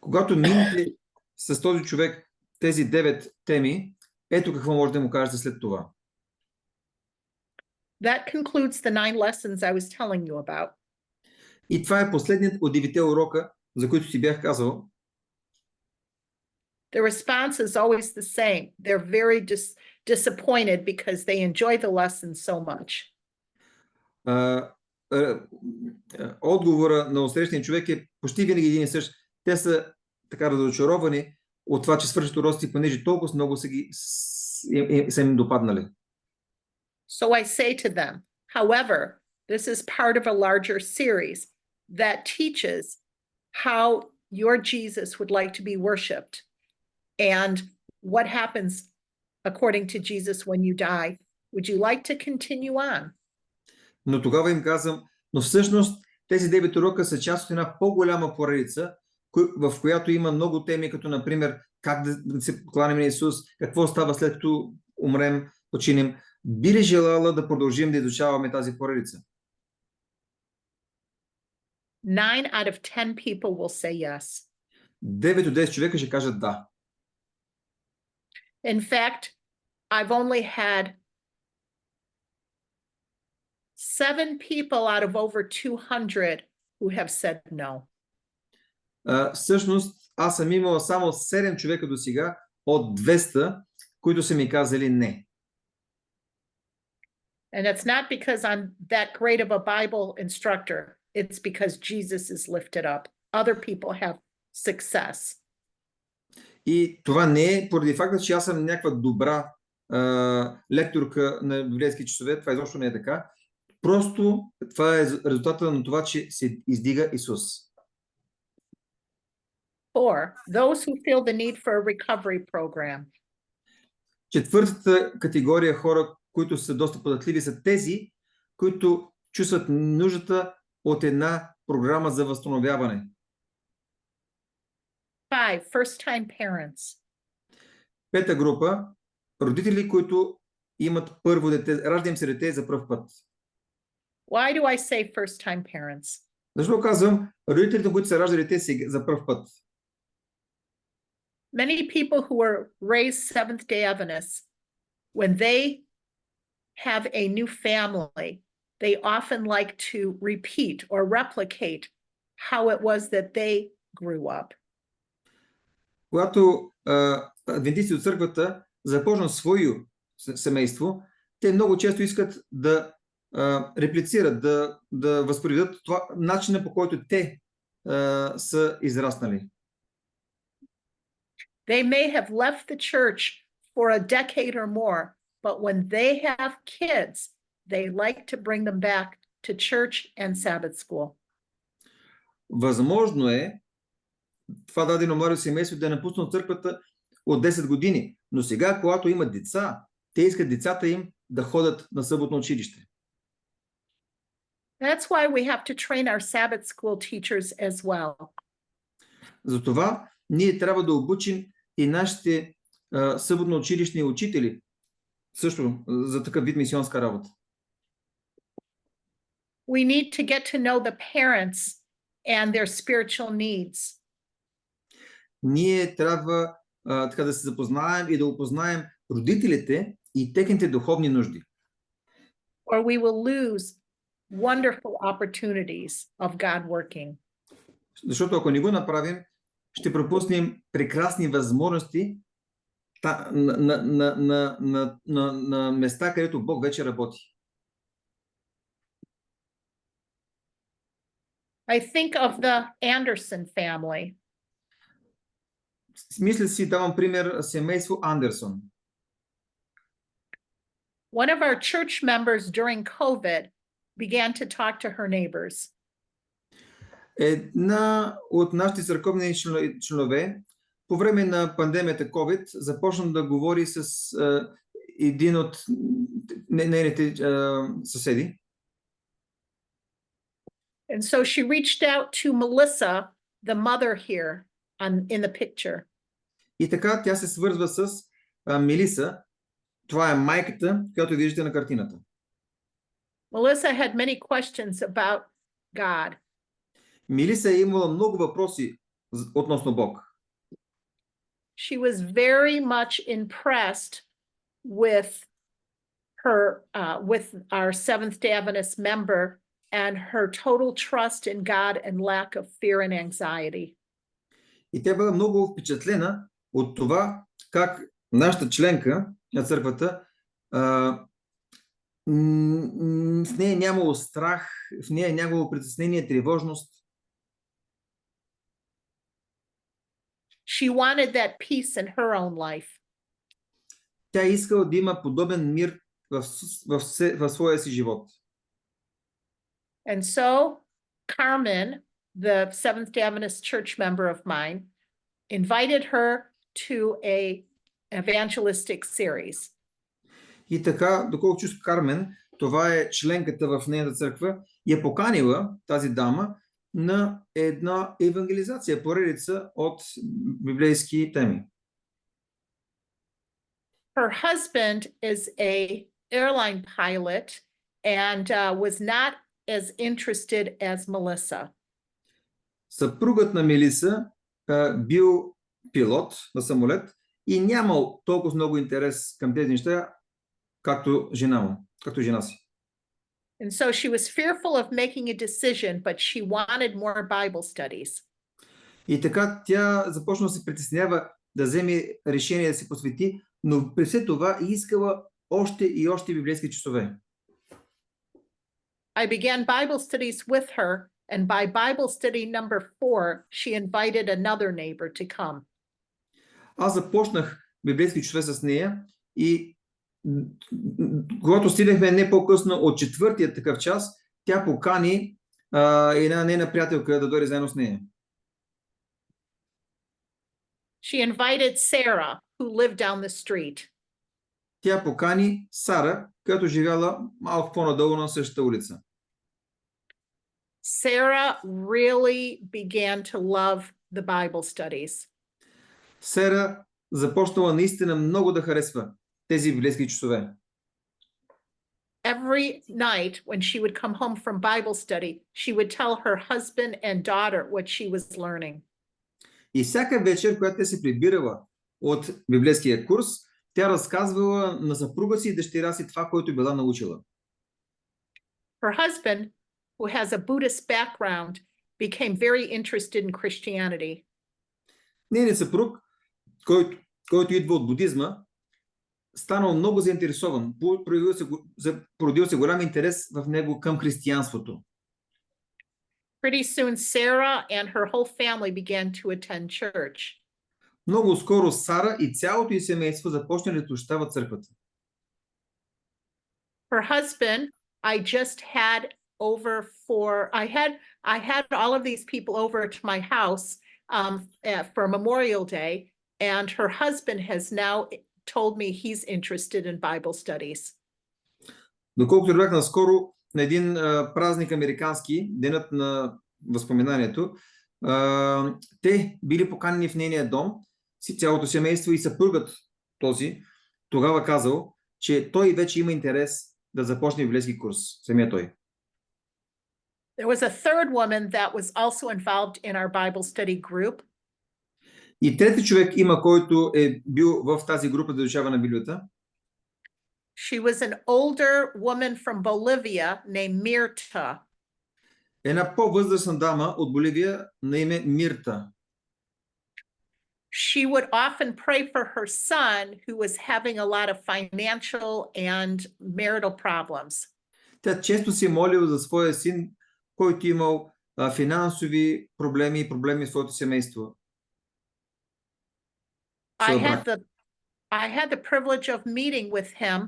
Speaker 1: Когато минете с този човек тези 9 теми, ето какво може да му кажете след това.
Speaker 2: That concludes the 9 lessons I was telling you about.
Speaker 1: И това е последният от 9 урока, за които ти бях казал.
Speaker 2: The response is always the same. They're very disappointed because they enjoy the lesson so much.
Speaker 1: Отговора на отсрещния човек е почти винаги един и същ. Те са така разочаровани от това, че свършат уроци, понеже толкова много са им допаднали.
Speaker 2: So I say to them, however, this is part of a larger series that teaches how your Jesus would like to be worshipped and what happens according to Jesus when you die. Would you like to continue on?
Speaker 1: Но тогава им казвам, но всъщност тези 9 урока са част от една по-голяма поредица, в която има много теми, като например как да се покланим на Исус, какво става след като умрем, починем. Би ли желала да продължим да изучаваме тази поредица?
Speaker 2: 9 out of 10 people will say yes.
Speaker 1: 9 от 10 човека ще кажат да.
Speaker 2: In fact, I've only had 7 people out of over 200 who have said no.
Speaker 1: Всъщност, аз съм имал само 7 човека до сега от 200, които са ми казали не.
Speaker 2: And it's not because I'm that great of a Bible instructor. It's because Jesus is lifted up. Other people have success.
Speaker 1: И това не е поради факта, че аз съм някаква добра лекторка на библейски часове. Това изобщо не е така. Просто това е резултата на това, че се издига Исус.
Speaker 2: 4, those who feel the need for a recovery program.
Speaker 1: Четвъртата категория хора, които са доста податливи, са тези, които чувстват нуждата от една програма за възстановяване.
Speaker 2: 5, first-time parents.
Speaker 1: Пета група – родители, които имат първо дете, ражда им се дете за пръв път.
Speaker 2: Why do I say first-time parents?
Speaker 1: Защо казвам родителите, които се ражда дете за пръв път?
Speaker 2: Many people who are raised Seventh-day Adventists, when they have a new family, they often like to repeat or replicate how it was that they grew up.
Speaker 1: Когато адвентисти от църквата започнат свое семейство, те много често искат да реплицират, да възпроизведат това начина, по който те са израснали.
Speaker 2: They may have left the church for a decade or more, but when they have kids, they like to bring them back to church and Sabbath school.
Speaker 1: Възможно е това дадено младо семейство да напуснат църквата от 10 години, но сега, когато имат деца, те искат децата им да ходят на съботно училище.
Speaker 2: That's why we have to train our Sabbath school teachers as well.
Speaker 1: Затова ние трябва да обучим и нашите съботно училищни учители също за такъв вид мисионска работа.
Speaker 2: We need to get to know the parents and their spiritual needs.
Speaker 1: Ние трябва така да се запознаем и да опознаем родителите и техните духовни нужди.
Speaker 2: Or we will lose wonderful opportunities of God working.
Speaker 1: Защото ако не го направим, ще пропуснем прекрасни възможности на места, където Бог вече работи.
Speaker 2: I think of the Anderson family.
Speaker 1: Мисля си, давам пример семейство Андерсон.
Speaker 2: One of our church members during COVID began to talk to her neighbors.
Speaker 1: Една от нашите църковни членове по време на пандемията COVID започна да говори с един от нейните съседи.
Speaker 2: And so she reached out to Melissa, the mother here in the picture.
Speaker 1: И така тя се свързва с Мелиса. Това е майката, която виждате на картината.
Speaker 2: Melissa had many questions about God.
Speaker 1: Мелиса е имала много въпроси относно Бог.
Speaker 2: She was very much impressed with her, with our Seventh-day Adventist member and her total trust in God and lack of fear and anxiety.
Speaker 1: И тя била много впечатлена от това, как нашата членка на църквата в нея нямало страх, в нея нямало притеснение, тревожност.
Speaker 2: She wanted that peace in her own life.
Speaker 1: Тя искала да има подобен мир в своя си живот.
Speaker 2: And so Carmen, the Seventh-day Adventist church member of mine, invited her to a evangelistic series.
Speaker 1: И така, доколко чувствам Кармен, това е членката в нейната църква, я поканила тази дама на една евангелизация, поредица от библейски теми.
Speaker 2: Her husband is a airline pilot and was not as interested as Melissa.
Speaker 1: Съпругът на Мелиса бил пилот на самолет и нямал толкова много интерес към тези неща, както жена си.
Speaker 2: And so she was fearful of making a decision, but she wanted more Bible studies.
Speaker 1: И така тя започна да се притеснява да вземе решение да се посвети, но при все това искала още и още библейски часове.
Speaker 2: I began Bible studies with her, and by Bible study number 4, she invited another neighbor to come.
Speaker 1: Аз започнах библейски часове с нея и когато стигнахме не по-късно от четвъртия такъв час, тя покани една нейна приятелка да дойде заедно с нея.
Speaker 2: She invited Sarah, who lived down the street.
Speaker 1: Тя покани Сара, която живяла малко по-надолу на същата улица.
Speaker 2: Sarah really began to love the Bible studies.
Speaker 1: Сара започнала наистина много да харесва тези библейски часове.
Speaker 2: Every night when she would come home from Bible study, she would tell her husband and daughter what she was learning.
Speaker 1: И всяка вечер, когато тя се прибирала от библейския курс, тя разказвала на съпруга си и дъщеря си това, което била научила.
Speaker 2: Her husband, who has a Buddhist background, became very interested in Christianity.
Speaker 1: Нейният съпруг, който идва от будизма, станал много заинтересован, породил се голям интерес в него към християнството.
Speaker 2: Pretty soon, Sarah and her whole family began to attend church.
Speaker 1: Много скоро Сара и цялото й семейство започнали да посещават църквата.
Speaker 2: Her husband, I just had over I had all of these people over to my house for Memorial Day, and her husband has now told me he's interested in Bible studies.
Speaker 1: Доколкото разбрах наскоро на един празник американски, денът на възпоминанието, те били поканени в нейния дом, цялото семейство и съпругът този, тогава казал, че той вече има интерес да започне библейски курс, самия той.
Speaker 2: There was a third woman that was also involved in our Bible study group.
Speaker 1: И трети човек има, който е бил в тази група за изучаване на Библията.
Speaker 2: She was an older woman from Bolivia named Mirta.
Speaker 1: Една по-възрастна дама от Боливия на име Мирта.
Speaker 2: She would often pray for her son who was having a lot of financial and marital problems.
Speaker 1: Тя често се молила за своя син, който имал финансови проблеми и проблеми в своето семейство.
Speaker 2: I had the privilege of meeting with him.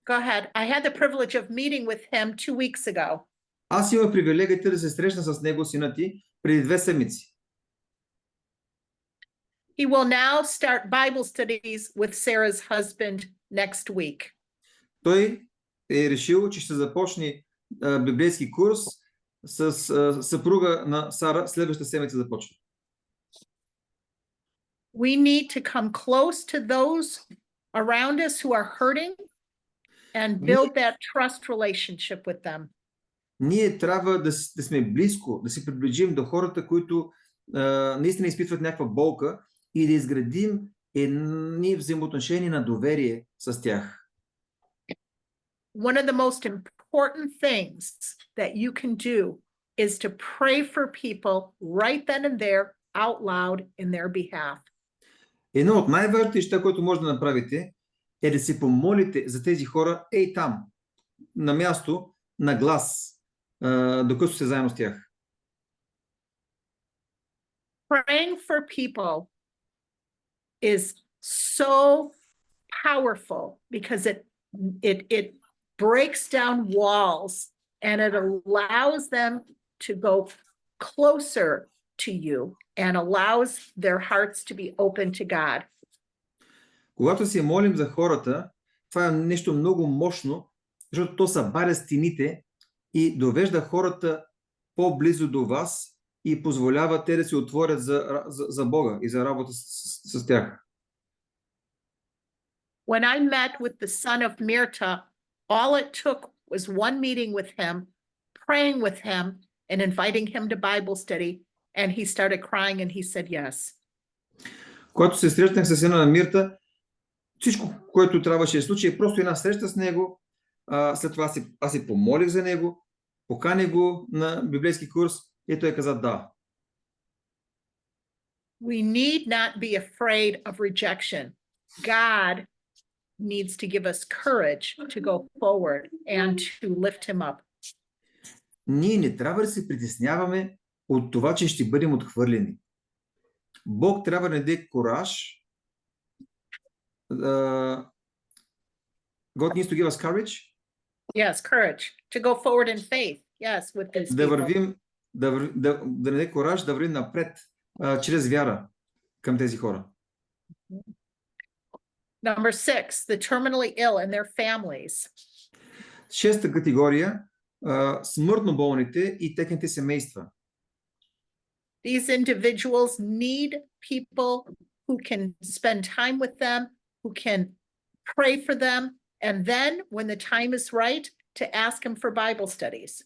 Speaker 2: Go ahead. I had the privilege of meeting with him 2 weeks ago.
Speaker 1: Аз имах привилегията да се срещна с него, сина ти, преди 2 седмици.
Speaker 2: He will now start Bible studies with Sarah's husband next week.
Speaker 1: Той е решил, че ще започне библейски курс с съпруга на Сара, следващата седмица започва.
Speaker 2: We need to come close to those around us who are hurting and build that trust relationship with them.
Speaker 1: Ние трябва да сме близко, да се приближим до хората, които наистина изпитват някаква болка и да изградим едни взаимоотношения на доверие с тях.
Speaker 2: One of the most important things that you can do is to pray for people right then and there out loud in their behalf.
Speaker 1: Едно от най-важните неща, което може да направите, е да се помолите за тези хора там, на място, на глас, докато сте заедно с тях.
Speaker 2: Praying for people is so powerful because it breaks down walls and it allows them to go closer to you and allows their hearts to be open to God.
Speaker 1: Когато се молим за хората, това е нещо много мощно, защото то събаря стените и довежда хората по-близо до вас и позволява те да се отворят за Бога и за работа с тях.
Speaker 2: When I met with the son of Mirta, all it took was one meeting with him, praying with him, and inviting him to Bible study, and he started crying and he said yes.
Speaker 1: Когато се срещнах с сина на Мирта, всичко, което трябваше да случи, е просто една среща с него. След това аз се помолих за него, поканих го на библейски курс и той каза да.
Speaker 2: We need not be afraid of rejection. God needs to give us courage to go forward and to lift him up.
Speaker 1: Ние не трябва да се притесняваме от това, че ще бъдем отхвърлени. Бог трябва да даде кураж God needs to give us courage.
Speaker 2: Yes, courage to go forward in faith. Yes, with these
Speaker 1: Да
Speaker 2: people.
Speaker 1: вървим, да даде кораж да вървим напред чрез вяра към тези хора.
Speaker 2: Number 6, the terminally ill and their families.
Speaker 1: Шеста категория смъртно болните и техните семейства.
Speaker 2: These individuals need people who can spend time with them, who can pray for them, and then when the time is right, to ask them for Bible studies.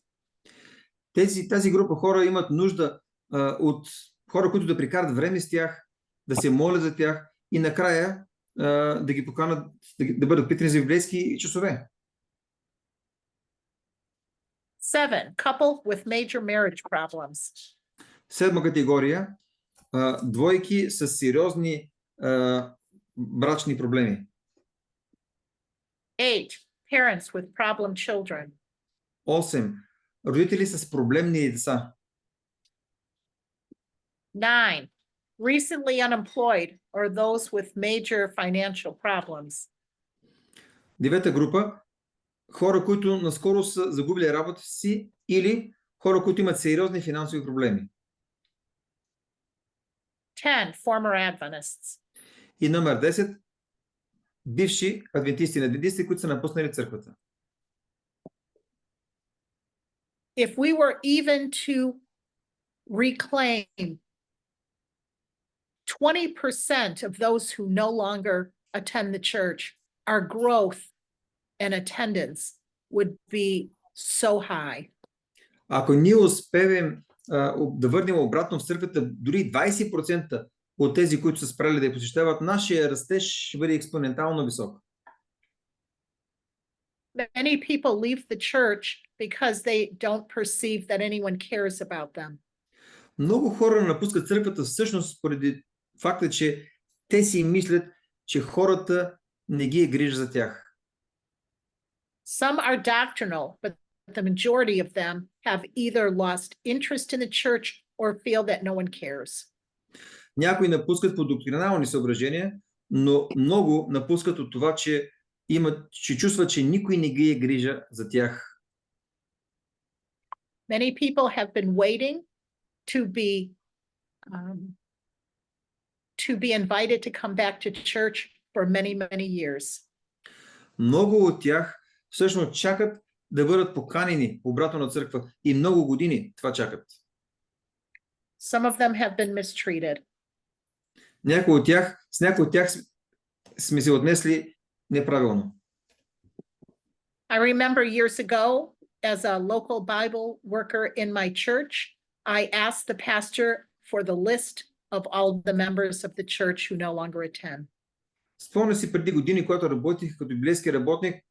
Speaker 1: Тази група хора имат нужда от хора, които да прекарат време с тях, да се молят за тях и накрая да ги поканат да бъдат питани за библейски часове.
Speaker 2: 7, couple with major marriage problems.
Speaker 1: Седма категория двойки с сериозни брачни проблеми.
Speaker 2: 8, parents with problem children.
Speaker 1: 8. Родители с проблемни деца.
Speaker 2: 9, recently unemployed or those with major financial problems.
Speaker 1: Девета група хора, които наскоро са загубили работата си или хора, които имат сериозни финансови проблеми.
Speaker 2: 10, former Adventists.
Speaker 1: И номер 10. Бивши адвентисти, които са напуснали църквата.
Speaker 2: If we were even to reclaim 20% of those who no longer attend the church, our growth and attendance would be so high.
Speaker 1: Ако ние успеем да върнем обратно в църквата, дори 20% от тези, които са спрели да я посещават, нашия растеж ще бъде експонентално висок.
Speaker 2: Many people leave the church because they don't perceive that anyone cares about them.
Speaker 1: Много хора напускат църквата всъщност поради факта, че те си мислят, че хората не ги е грижа за тях.
Speaker 2: Some are doctrinal, but the majority of them have either lost interest in the church or feel that no one cares.
Speaker 1: Някои напускат по доктринални съображения, но много напускат от това, че чувстват, че никой не ги е грижа за тях.
Speaker 2: Many people have been waiting to be invited to come back to church for many, many years.
Speaker 1: Много от тях всъщност чакат да бъдат поканени обратно на църква и много години това чакат.
Speaker 2: Some of them have been mistreated.
Speaker 1: С някои от тях сме се отнесли неправилно.
Speaker 2: I remember years ago, as a local Bible worker in my church, I asked the pastor for the list of all the members of the church who no longer attend.
Speaker 1: Спомня си преди години, когато работих като библейски работник,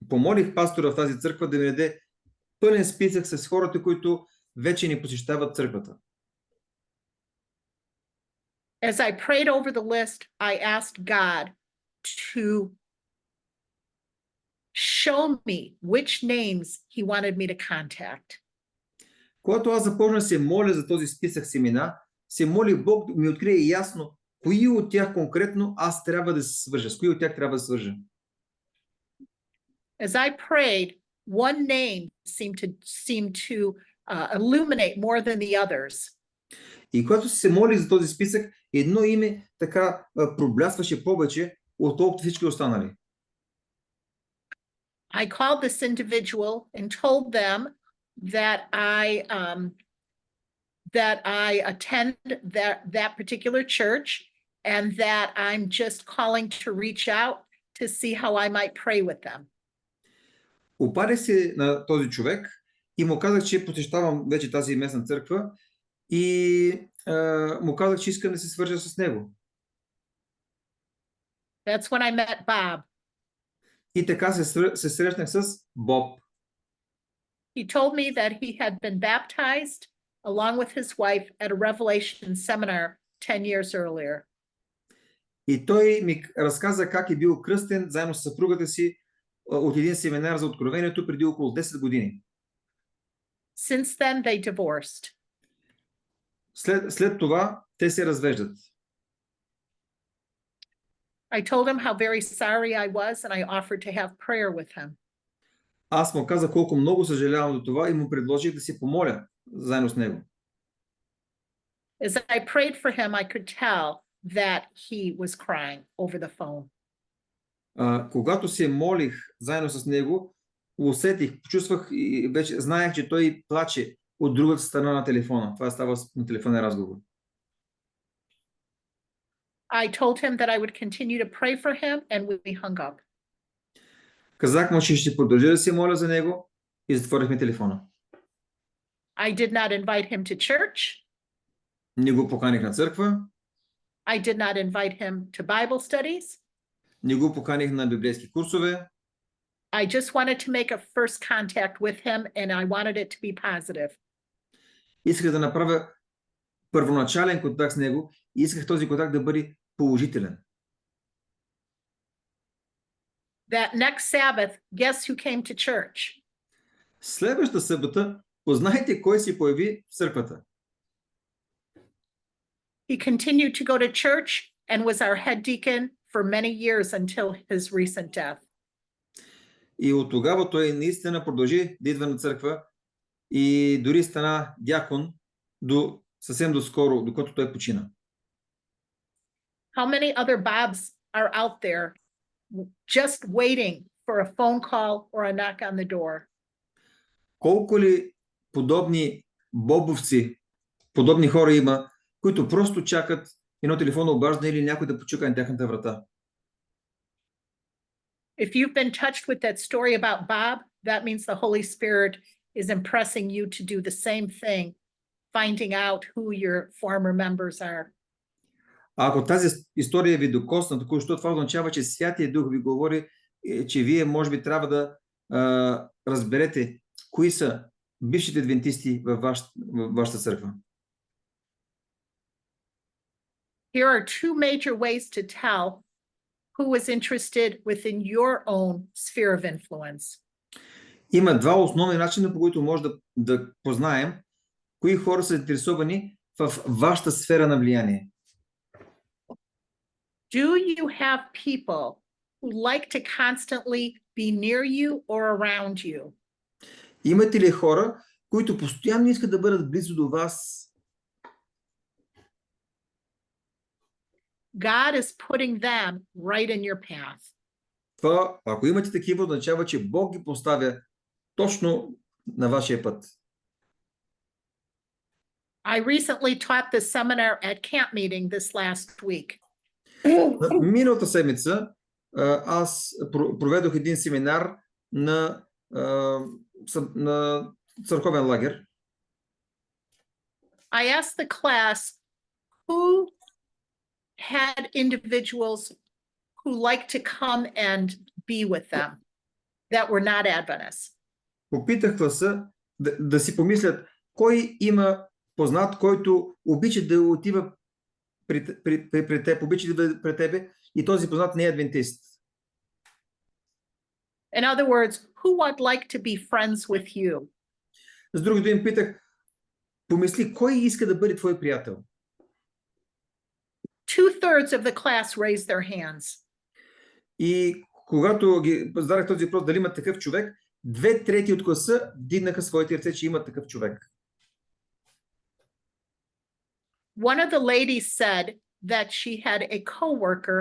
Speaker 1: помолих пастора в тази църква да ми даде пълен списък с хората, които вече не посещават църквата.
Speaker 2: As I prayed over the list, I asked God to show me which names he wanted me to contact.
Speaker 1: Когато аз започна да се моля за този списък с имена, се молих Бог да ми открие ясно кои от тях конкретно аз трябва да се свържа, с кои от тях трябва да свържа.
Speaker 2: As I prayed, one name seemed to illuminate more than the others.
Speaker 1: И когато се моли за този списък, едно име така проблясваше повече, отколкото всички останали.
Speaker 2: I called this individual and told them that I attend that particular church and that I'm just calling to reach out to see how I might pray with them.
Speaker 1: Обадих се на този човек и му казах, че посещавам вече тази местна църква и му казах, че искам да се свържа с него.
Speaker 2: That's when I met Bob.
Speaker 1: И така се срещнах с Боб.
Speaker 2: He told me that he had been baptized along with his wife at a Revelation seminar 10 years earlier.
Speaker 1: И той ми разказа как е бил кръстен заедно с съпругата си от един семинар за откровението преди около 10 години.
Speaker 2: Since then they divorced.
Speaker 1: След това те се развеждат.
Speaker 2: I told him how very sorry I was and I offered to have prayer with him.
Speaker 1: Аз му казах колко много съжалявам до това и му предложих да си помоля заедно с него.
Speaker 2: As I prayed for him, I could tell that he was crying over the phone.
Speaker 1: Когато се молих заедно с него, усетих, почувствах и вече знаех, че той плаче от другата страна на телефона. Това става на телефонен разговор.
Speaker 2: I told him that I would continue to pray for him and we hung up.
Speaker 1: Казах му, че ще продължа да се моля за него и затворихме телефона.
Speaker 2: I did not invite him to church.
Speaker 1: Не го поканих на църква,
Speaker 2: I did not invite him to Bible studies.
Speaker 1: не го поканих на библейски курсове.
Speaker 2: I just wanted to make a first contact with him and I wanted it to be positive.
Speaker 1: Исках да направя първоначален контакт с него и исках този контакт да бъде положителен.
Speaker 2: That next Sabbath, guess who came to church?
Speaker 1: Следващата събота, познайте кой се появи в църквата.
Speaker 2: He continued to go to church and was our head deacon for many years until his recent death.
Speaker 1: И от тогава той наистина продължи да идва на църква и дори стана дякон съвсем доскоро, докато той почина.
Speaker 2: How many other Bobs are out there just waiting for a phone call or a knock on the door?
Speaker 1: Колко ли подобни бобовци, подобни хора има, които просто чакат едно телефонно обаждане или някой да почука на тяхната врата?
Speaker 2: If you've been touched with that story about Bob, that means the Holy Spirit is impressing you to do the same thing, finding out who your former members are.
Speaker 1: Ако тази история ви докосна, току-що това означава, че Святия Дух ви говори, че вие може би трябва да разберете кои са бившите адвентисти във вашата църква.
Speaker 2: Here are two major ways to tell who is interested within your own sphere of influence.
Speaker 1: Има два основни начина, по които може да познаем кои хора са интересувани в вашата сфера на влияние.
Speaker 2: Do you have people who like to constantly be near you or around you?
Speaker 1: Имате ли хора, които постоянно искат да бъдат близо до вас?
Speaker 2: God is putting them right in your path.
Speaker 1: Това, ако имате такива, означава, че Бог ги поставя точно на вашия път.
Speaker 2: I recently taught this seminar at camp meeting this last week.
Speaker 1: Миналата седмица аз проведох един семинар на църковен лагер.
Speaker 2: I asked the class who had individuals who liked to come and be with them that were not Adventists.
Speaker 1: Попитах класа да си помислят кой има познат, който обича да отива при теб, обича да бъде при тебе и този познат не е адвентист.
Speaker 2: In other words, who would like to be friends with you?
Speaker 1: С други думи питах, помисли кой иска да бъде твой приятел.
Speaker 2: 2/3 of the class raised their hands.
Speaker 1: И когато ги зададах този въпрос дали има такъв човек, 2/3 от класа дигнаха своите ръце, че има такъв човек.
Speaker 2: One of the ladies said that she had a coworker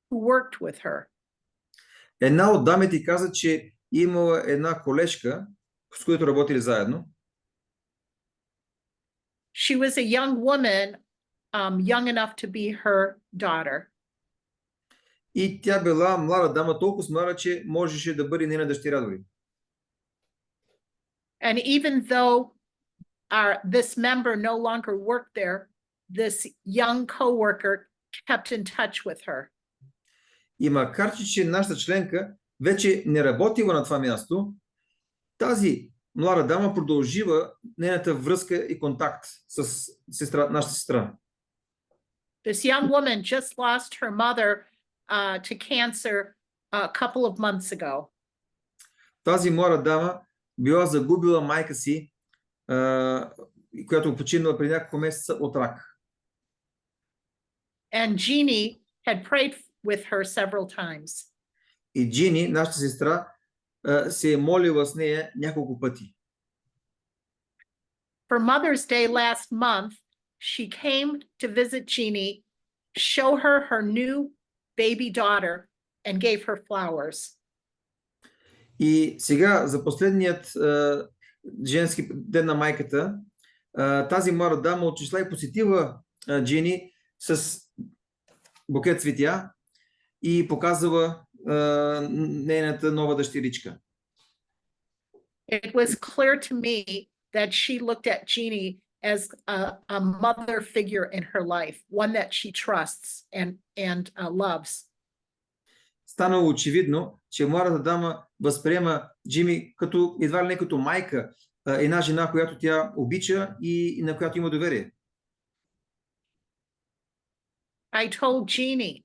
Speaker 2: who worked with her.
Speaker 1: Една от дамите каза, че имала една колежка, с която работили заедно.
Speaker 2: She was a young woman, young enough to be her daughter.
Speaker 1: И тя била млада дама, толкова млада, че можеше да бъде нейна дъщеря дори.
Speaker 2: And even though this member no longer worked there, this young coworker kept in touch with her.
Speaker 1: И макар че нашата членка вече не работила на това място, тази млада дама продължила нейната връзка и контакт с нашата сестра.
Speaker 2: This young woman just lost her mother to cancer a couple of months ago.
Speaker 1: Тази млада дама била загубила майка си, която починала преди няколко месеца от рак.
Speaker 2: And Jeannie had prayed with her several times.
Speaker 1: И Джини, нашата сестра, се е молила с нея няколко пъти.
Speaker 2: For Mother's Day last month, she came to visit Jeannie, show her new baby daughter, and gave her flowers.
Speaker 1: И сега, за последният женски ден на майката, тази млада дама отишла и посетила Джини с букет цветя и показала нейната нова дъщеричка.
Speaker 2: It was clear to me that she looked at Jeannie as a mother figure in her life, one that she trusts and loves.
Speaker 1: Станало очевидно, че младата дама възприема Джими като едва ли не като майка, една жена, която тя обича и на която има доверие.
Speaker 2: I told Jeannie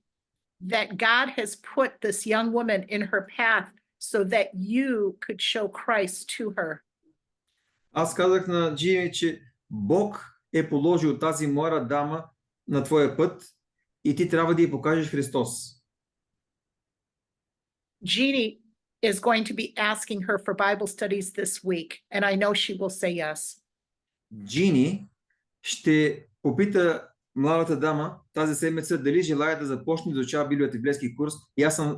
Speaker 2: that God has put this young woman in her path so that you could show Christ to her.
Speaker 1: Аз казах на Джими, че Бог е положил тази млада дама на твоя път и ти трябва да й покажеш Христос.
Speaker 2: Jeannie is going to be asking her for Bible studies this week, and I know she will say yes.
Speaker 1: Джини ще попита младата дама тази седмица дали желая да започне да изучава Библията в библейски курс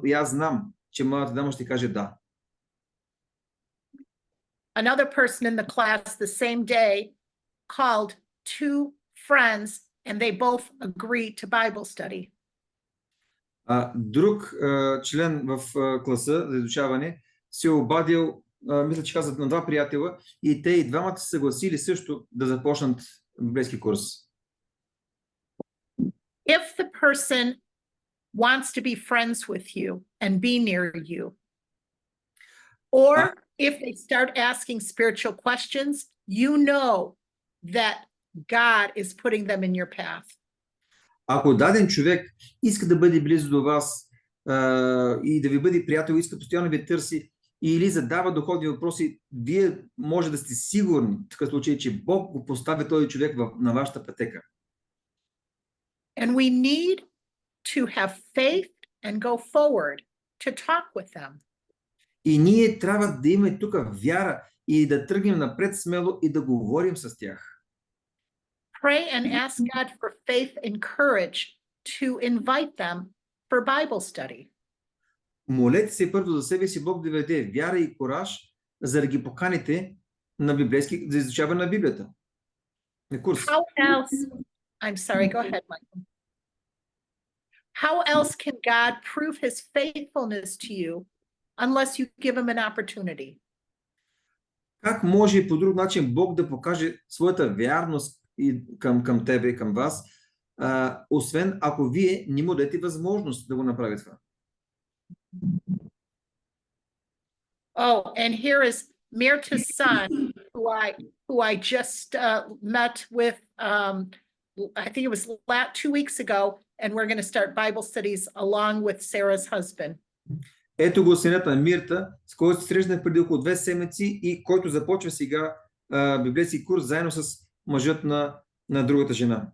Speaker 1: и аз знам, че младата дама ще каже да.
Speaker 2: Another person in the class the same day called two friends, and they both agreed to Bible study.
Speaker 1: Друг член в класа за изучаване се обадил, мисля, че казват на два приятела и те и двамата се съгласили също да започнат библейски курс.
Speaker 2: If the person wants to be friends with you and be near you, or if they start asking spiritual questions, you know that God is putting them in your path.
Speaker 1: Ако даден човек иска да бъде близо до вас и да ви бъде приятел, иска постоянно ви търси или задава духовни въпроси, вие може да сте сигурни в такъв случай, че Бог го поставя този човек на вашата пътека.
Speaker 2: And we need to have faith and go forward to talk with them.
Speaker 1: И ние трябва да имаме тук вяра и да тръгнем напред смело и да говорим с тях.
Speaker 2: Pray and ask God for faith and courage to invite them for Bible study.
Speaker 1: Молете се първо за себе си Бог да ви даде вяра и кураж, за да ги поканите на библейски, за изучаване на Библията. На курс.
Speaker 2: How else? I'm sorry, go ahead, Michael. How else can God prove his faithfulness to you unless you give him an opportunity?
Speaker 1: Как може по друг начин Бог да покаже своята вярност към тебе и към вас, освен ако вие не му дадете възможност да го направи това?
Speaker 2: Oh, and here is Mirta's son, who I just met with, I think it was 2 weeks ago, and we're going to start Bible studies along with Sarah's husband.
Speaker 1: Ето го синът на Мирта, с който се срещнах преди около 2 седмици и който започва сега библейски курс заедно с мъжът на другата жена.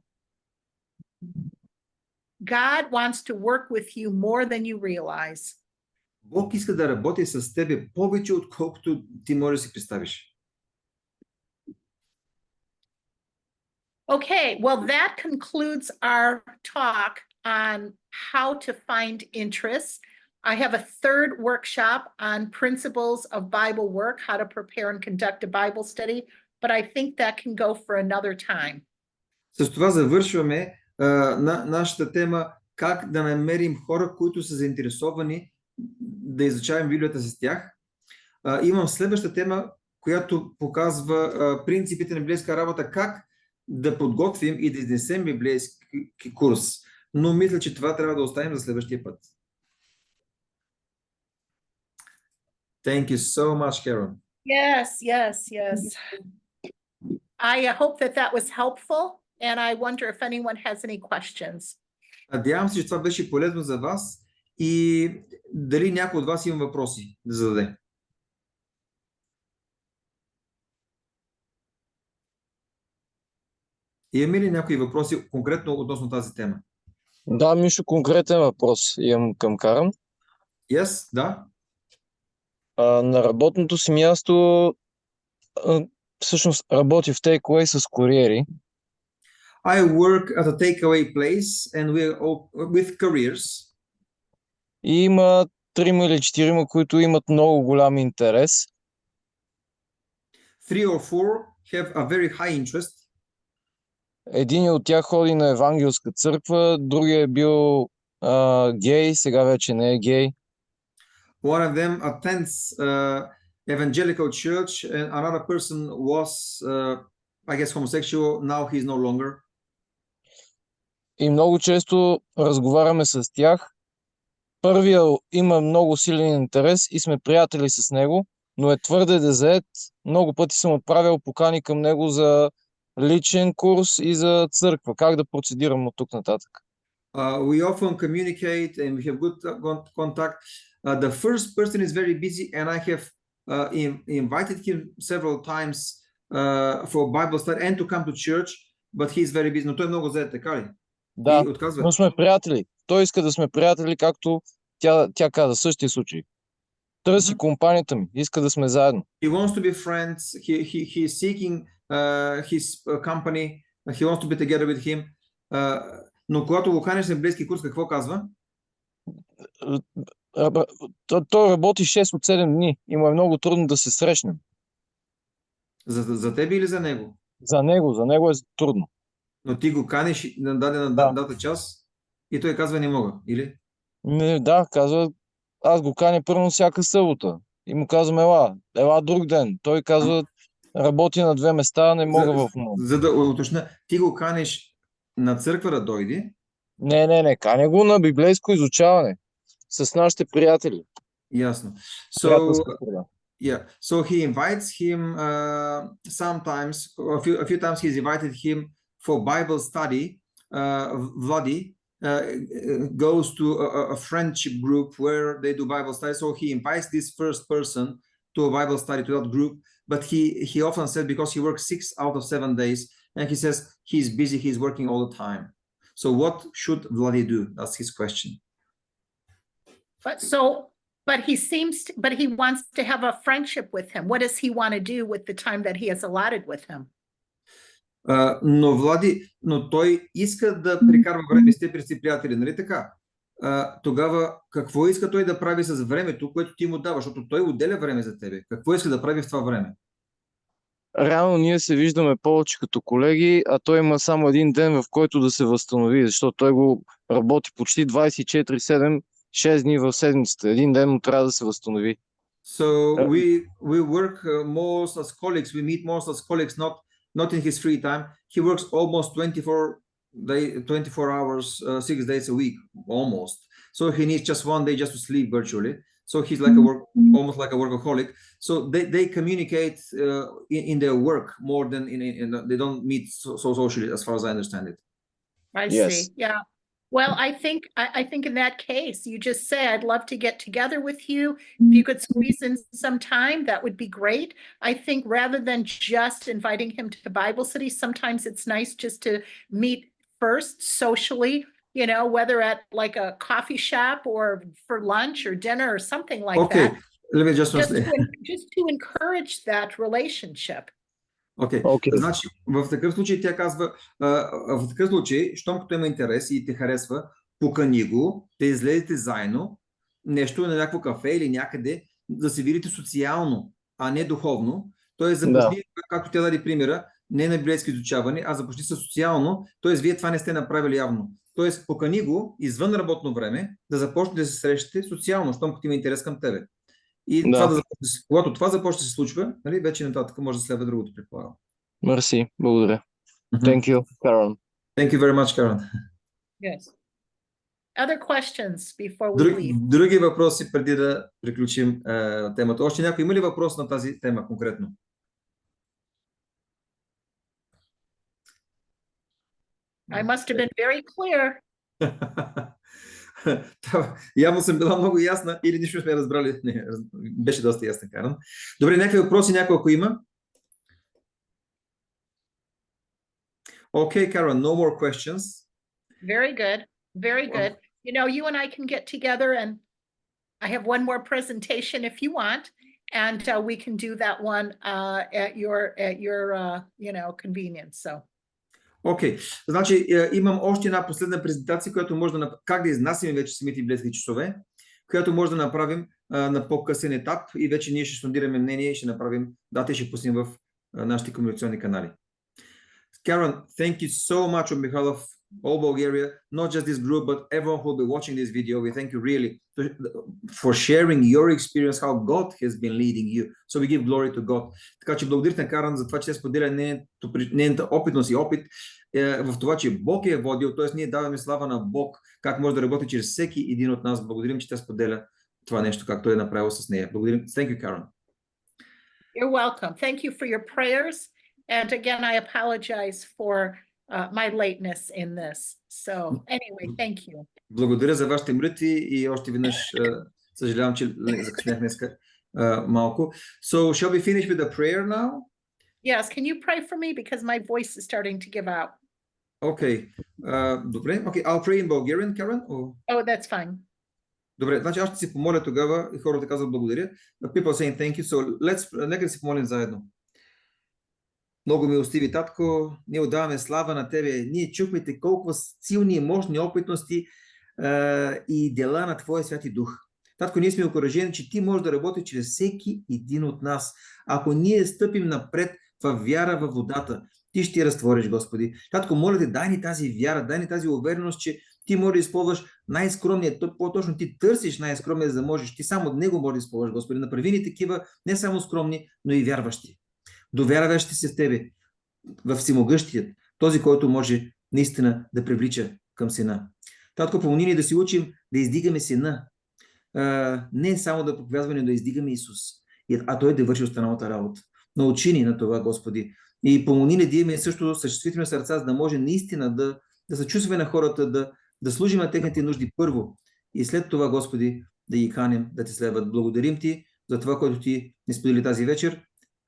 Speaker 2: God wants to work with you more than you realize.
Speaker 1: Бог иска да работи с тебе повече, отколкото ти можеш да си представиш.
Speaker 2: Okay, well, that concludes our talk on how to find interests. I have a third workshop on principles of Bible work, how to prepare and conduct a Bible study, but I think that can go for another time.
Speaker 1: С това завършваме нашата тема как да намерим хора, които са заинтересовани да изучаваме Библията с тях. Имам следваща тема, която показва принципите на библейска работа, как да подготвим и да изнесем библейски курс. Но мисля, че това трябва да оставим за следващия път. Thank you so much, Karen.
Speaker 2: Yes. I hope that was helpful, and I wonder if anyone has any questions.
Speaker 1: Надявам се, че това беше полезно за вас и дали някой от вас има въпроси да зададе. Имаме ли някои въпроси конкретно относно тази тема?
Speaker 4: Да, Мишо, конкретен въпрос имам към Каран.
Speaker 1: Yes, да.
Speaker 4: На работното си място всъщност работи в Takeaway с куриери.
Speaker 1: I work at a takeaway place and we all with careers.
Speaker 4: И има 3 или 4, които имат много голям интерес.
Speaker 1: 3 or 4 have a very high interest.
Speaker 4: Един от тях ходи на евангелска църква, другия е бил гей, сега вече не е гей.
Speaker 1: One of them attends evangelical church and another person was, I guess, homosexual. Now he's no longer.
Speaker 4: И много често разговаряме с тях. Първия има много силен интерес и сме приятели с него, но е твърде дезает. Много пъти съм отправил покани към него за личен курс и за църква. Как да процедирам от тук нататък?
Speaker 1: We often communicate and we have good contact. The first person is very busy and I have invited him several times for Bible study and to come to church, but he's very busy. Но той е много зает, така ли?
Speaker 4: Да,
Speaker 1: И отказва.
Speaker 4: но сме приятели. Той иска да сме приятели, както тя каза, същия случай. Търси компанията ми, иска да сме заедно.
Speaker 1: He wants to be friends. He is seeking his company. He wants to be together with him. Но когато го канеш на библейски курс, какво казва?
Speaker 4: Той работи 6 от 7 дни и му е много трудно да се срещнем.
Speaker 1: За тебе или за него?
Speaker 4: За него е трудно.
Speaker 1: Но ти го канеш на дадена дата час и той казва не мога, или?
Speaker 4: Не, да, казва, аз го каня първо всяка събота. И му казвам, ела друг ден. Той казва, работи на 2 места, не мога в момента.
Speaker 1: За да уточня, ти го канеш на църква да дойде?
Speaker 4: Не, каня го на библейско изучаване с нашите приятели.
Speaker 1: Ясно.
Speaker 4: Приятелска среда.
Speaker 1: Yeah, so he invites him sometimes, a few times he's invited him for Bible study. Vladi goes to a friendship group where they do Bible study. So he invites this first person to a Bible study, to that group. But he often said, because he works 6 out of 7 days, and he says he's busy, he's working all the time. So what should Vladi do? That's his question.
Speaker 2: But he wants to have a friendship with him. What does he want to do with the time that he has allotted with him?
Speaker 1: Но Влади, но той иска да прекарва време с теб при си приятели, нали така? Тогава какво иска той да прави с времето, което ти му даваш? Защото той отделя време за тебе. Какво иска да прави в това време?
Speaker 4: Реално ние се виждаме повече като колеги, а той има само един ден, в който да се възстанови, защото той го работи почти 24/7, 6 дни в седмицата. Един ден му трябва да се възстанови.
Speaker 1: So we work most as colleagues. We meet most as colleagues, not in his free time. He works almost 24 hours, 6 days a week, almost. So he needs just one day just to sleep virtually. So he's like almost like a workaholic. So they communicate in their work more than they don't meet so socially, as far as I understand it.
Speaker 2: I see. Yeah. Well, I think in that case, you just say, I'd love to get together with you. If you could squeeze in some time, that would be great. I think rather than just inviting him to Bible study, sometimes it's nice just to meet first socially, you know, whether at like a coffee shop or for lunch or dinner or something like that.
Speaker 1: Let me just
Speaker 2: to encourage that relationship.
Speaker 1: Окей. Значи, в такъв случай тя казва, в такъв случай, щом като има интерес и те харесва, покани го, да излезете заедно, нещо на някакво кафе или някъде, да се видите социално, а не духовно. Тоест започни, както тя даде примера, не на библейско изучаване, а започни се социално, т.е. вие това не сте направили явно. Т.е. покани го извън работно време, да започнете да се срещате социално, щом като има интерес към тебе. И когато това започне да се случва, нали, вече нататък може да следва другото, предполагам.
Speaker 4: Мерси, благодаря. Thank you, Karen.
Speaker 1: Thank you very much, Karen.
Speaker 2: Yes. Other questions before we leave?
Speaker 1: Други въпроси преди да приключим темата. Още някой има ли въпрос на тази тема конкретно?
Speaker 2: I must have been very clear.
Speaker 1: Явно съм била много ясна или нищо сме разбрали. Не, беше доста ясна, Карен. Добре, някакви въпроси, някой ако има? Okay, Karen, no more questions.
Speaker 2: Very good. Very
Speaker 1: Well-
Speaker 2: good. You know, you and I can get together and I have one more presentation if you want. And we can do that one at your convenience. So
Speaker 1: Окей, значи имам още една последна презентация, която може да как да изнасяме вече самите библейски часове, която може да направим на по-късен етап и вече ние ще сондираме мнение и ще направим дата и ще пуснем в нашите комуникационни канали. Karen, thank you so much on behalf of all Bulgaria, not just this group, but everyone who will be watching this video. We thank you really for sharing your experience, how God has been leading you. So we give glory to God. Така че благодаря на Каран за това, че тя споделя нейната опитност и опит в това, че Бог е водил, т.е. ние даваме слава на Бог, как може да работи чрез всеки един от нас. Благодарим, че тя споделя това нещо, както е направил с нея. Благодарим. Thank you, Karen.
Speaker 2: you're welcome. Thank you for your prayers. And again, I apologize for my lateness in this. So anyway, thank you.
Speaker 1: Благодаря за вашите молитви и още веднъж съжалявам, че закъснях днеска малко. So shall we finish with the prayer now?
Speaker 2: Yes, can you pray for me because my voice is starting to give out?
Speaker 1: Okay. Добре. Okay, I'll pray in Bulgarian, Karen. Or...
Speaker 2: Oh, that's fine.
Speaker 1: Добре, значи аз ще си помоля тогава и хората казват благодаря. People are saying thank you, so нека да си помолим заедно. Много милостиви татко, ние отдаваме слава на тебе. Ние чухме те колко силни и мощни опитности и дела на Твоя Святи Дух. Татко, ние сме окуражени, че Ти можеш да работиш чрез всеки един от нас. Ако ние стъпим напред в вяра във водата, Ти ще я разтвориш, Господи. Татко, моля те, дай ни тази вяра, дай ни тази увереност, че Ти можеш да използваш най-скромния, по-точно Ти търсиш най-скромния, за да можеш. Ти само от него можеш да използваш, Господи. Направи ни такива не само скромни, но и вярващи. Довярващи се в Тебе, в Всемогъщият, този, който може наистина да привлича към Сина. Татко, помогни ни да си учим да издигаме Сина. Не само да проповядваме, но да издигаме Исус, а Той да върши останалата работа. Научи ни на това, Господи. И помогни ни да имаме също съществителни сърца, за да може наистина да се чувстваме на хората, да служим на техните нужди първо. И след това, Господи, да ги каним да Те следват. Благодарим Ти за това, което Ти ни сподели тази вечер.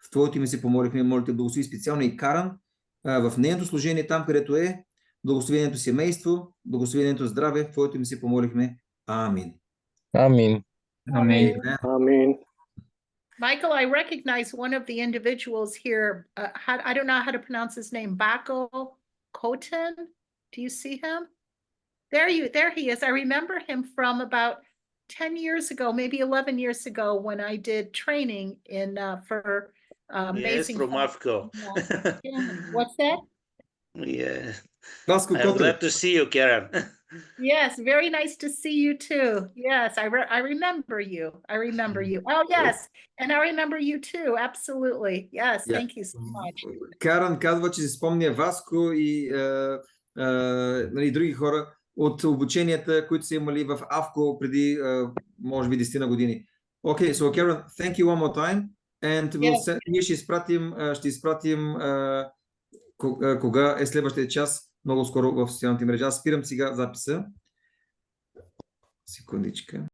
Speaker 1: В Твоето име се помолихме, моля те, благослови специално и Каран в нейното служение там, където е, благословението семейство, благословението здраве, в Твоето име се помолихме. Амин.
Speaker 4: Амин.
Speaker 1: Амин.
Speaker 3: Amen.
Speaker 2: Michael, I recognize one of the individuals here. I don't know how to pronounce his name. Bako Koten. Do you see him? There he is. I remember him from about 10 years ago, maybe 11 years ago, when I did training for amazing.
Speaker 5: Yes, from Africa.
Speaker 2: What's that?
Speaker 5: Yeah.
Speaker 1: Vasco
Speaker 5: I'm
Speaker 1: Kotler.
Speaker 5: glad to see you, Karen.
Speaker 2: Yes, very nice to see you too. Yes, I remember you. I remember you. Oh, yes. And I remember you too. Absolutely. Yes,
Speaker 1: Yeah.
Speaker 2: thank you so much.
Speaker 1: Каран казва, че си спомня Васко и други хора от обученията, които са имали в АВКО преди, може би, 10 години. Okay, so Karen, thank you one more time. And ние ще изпратим кога е следващия час, много скоро в социалните мрежи. Аз спирам сега записа. Секундичка.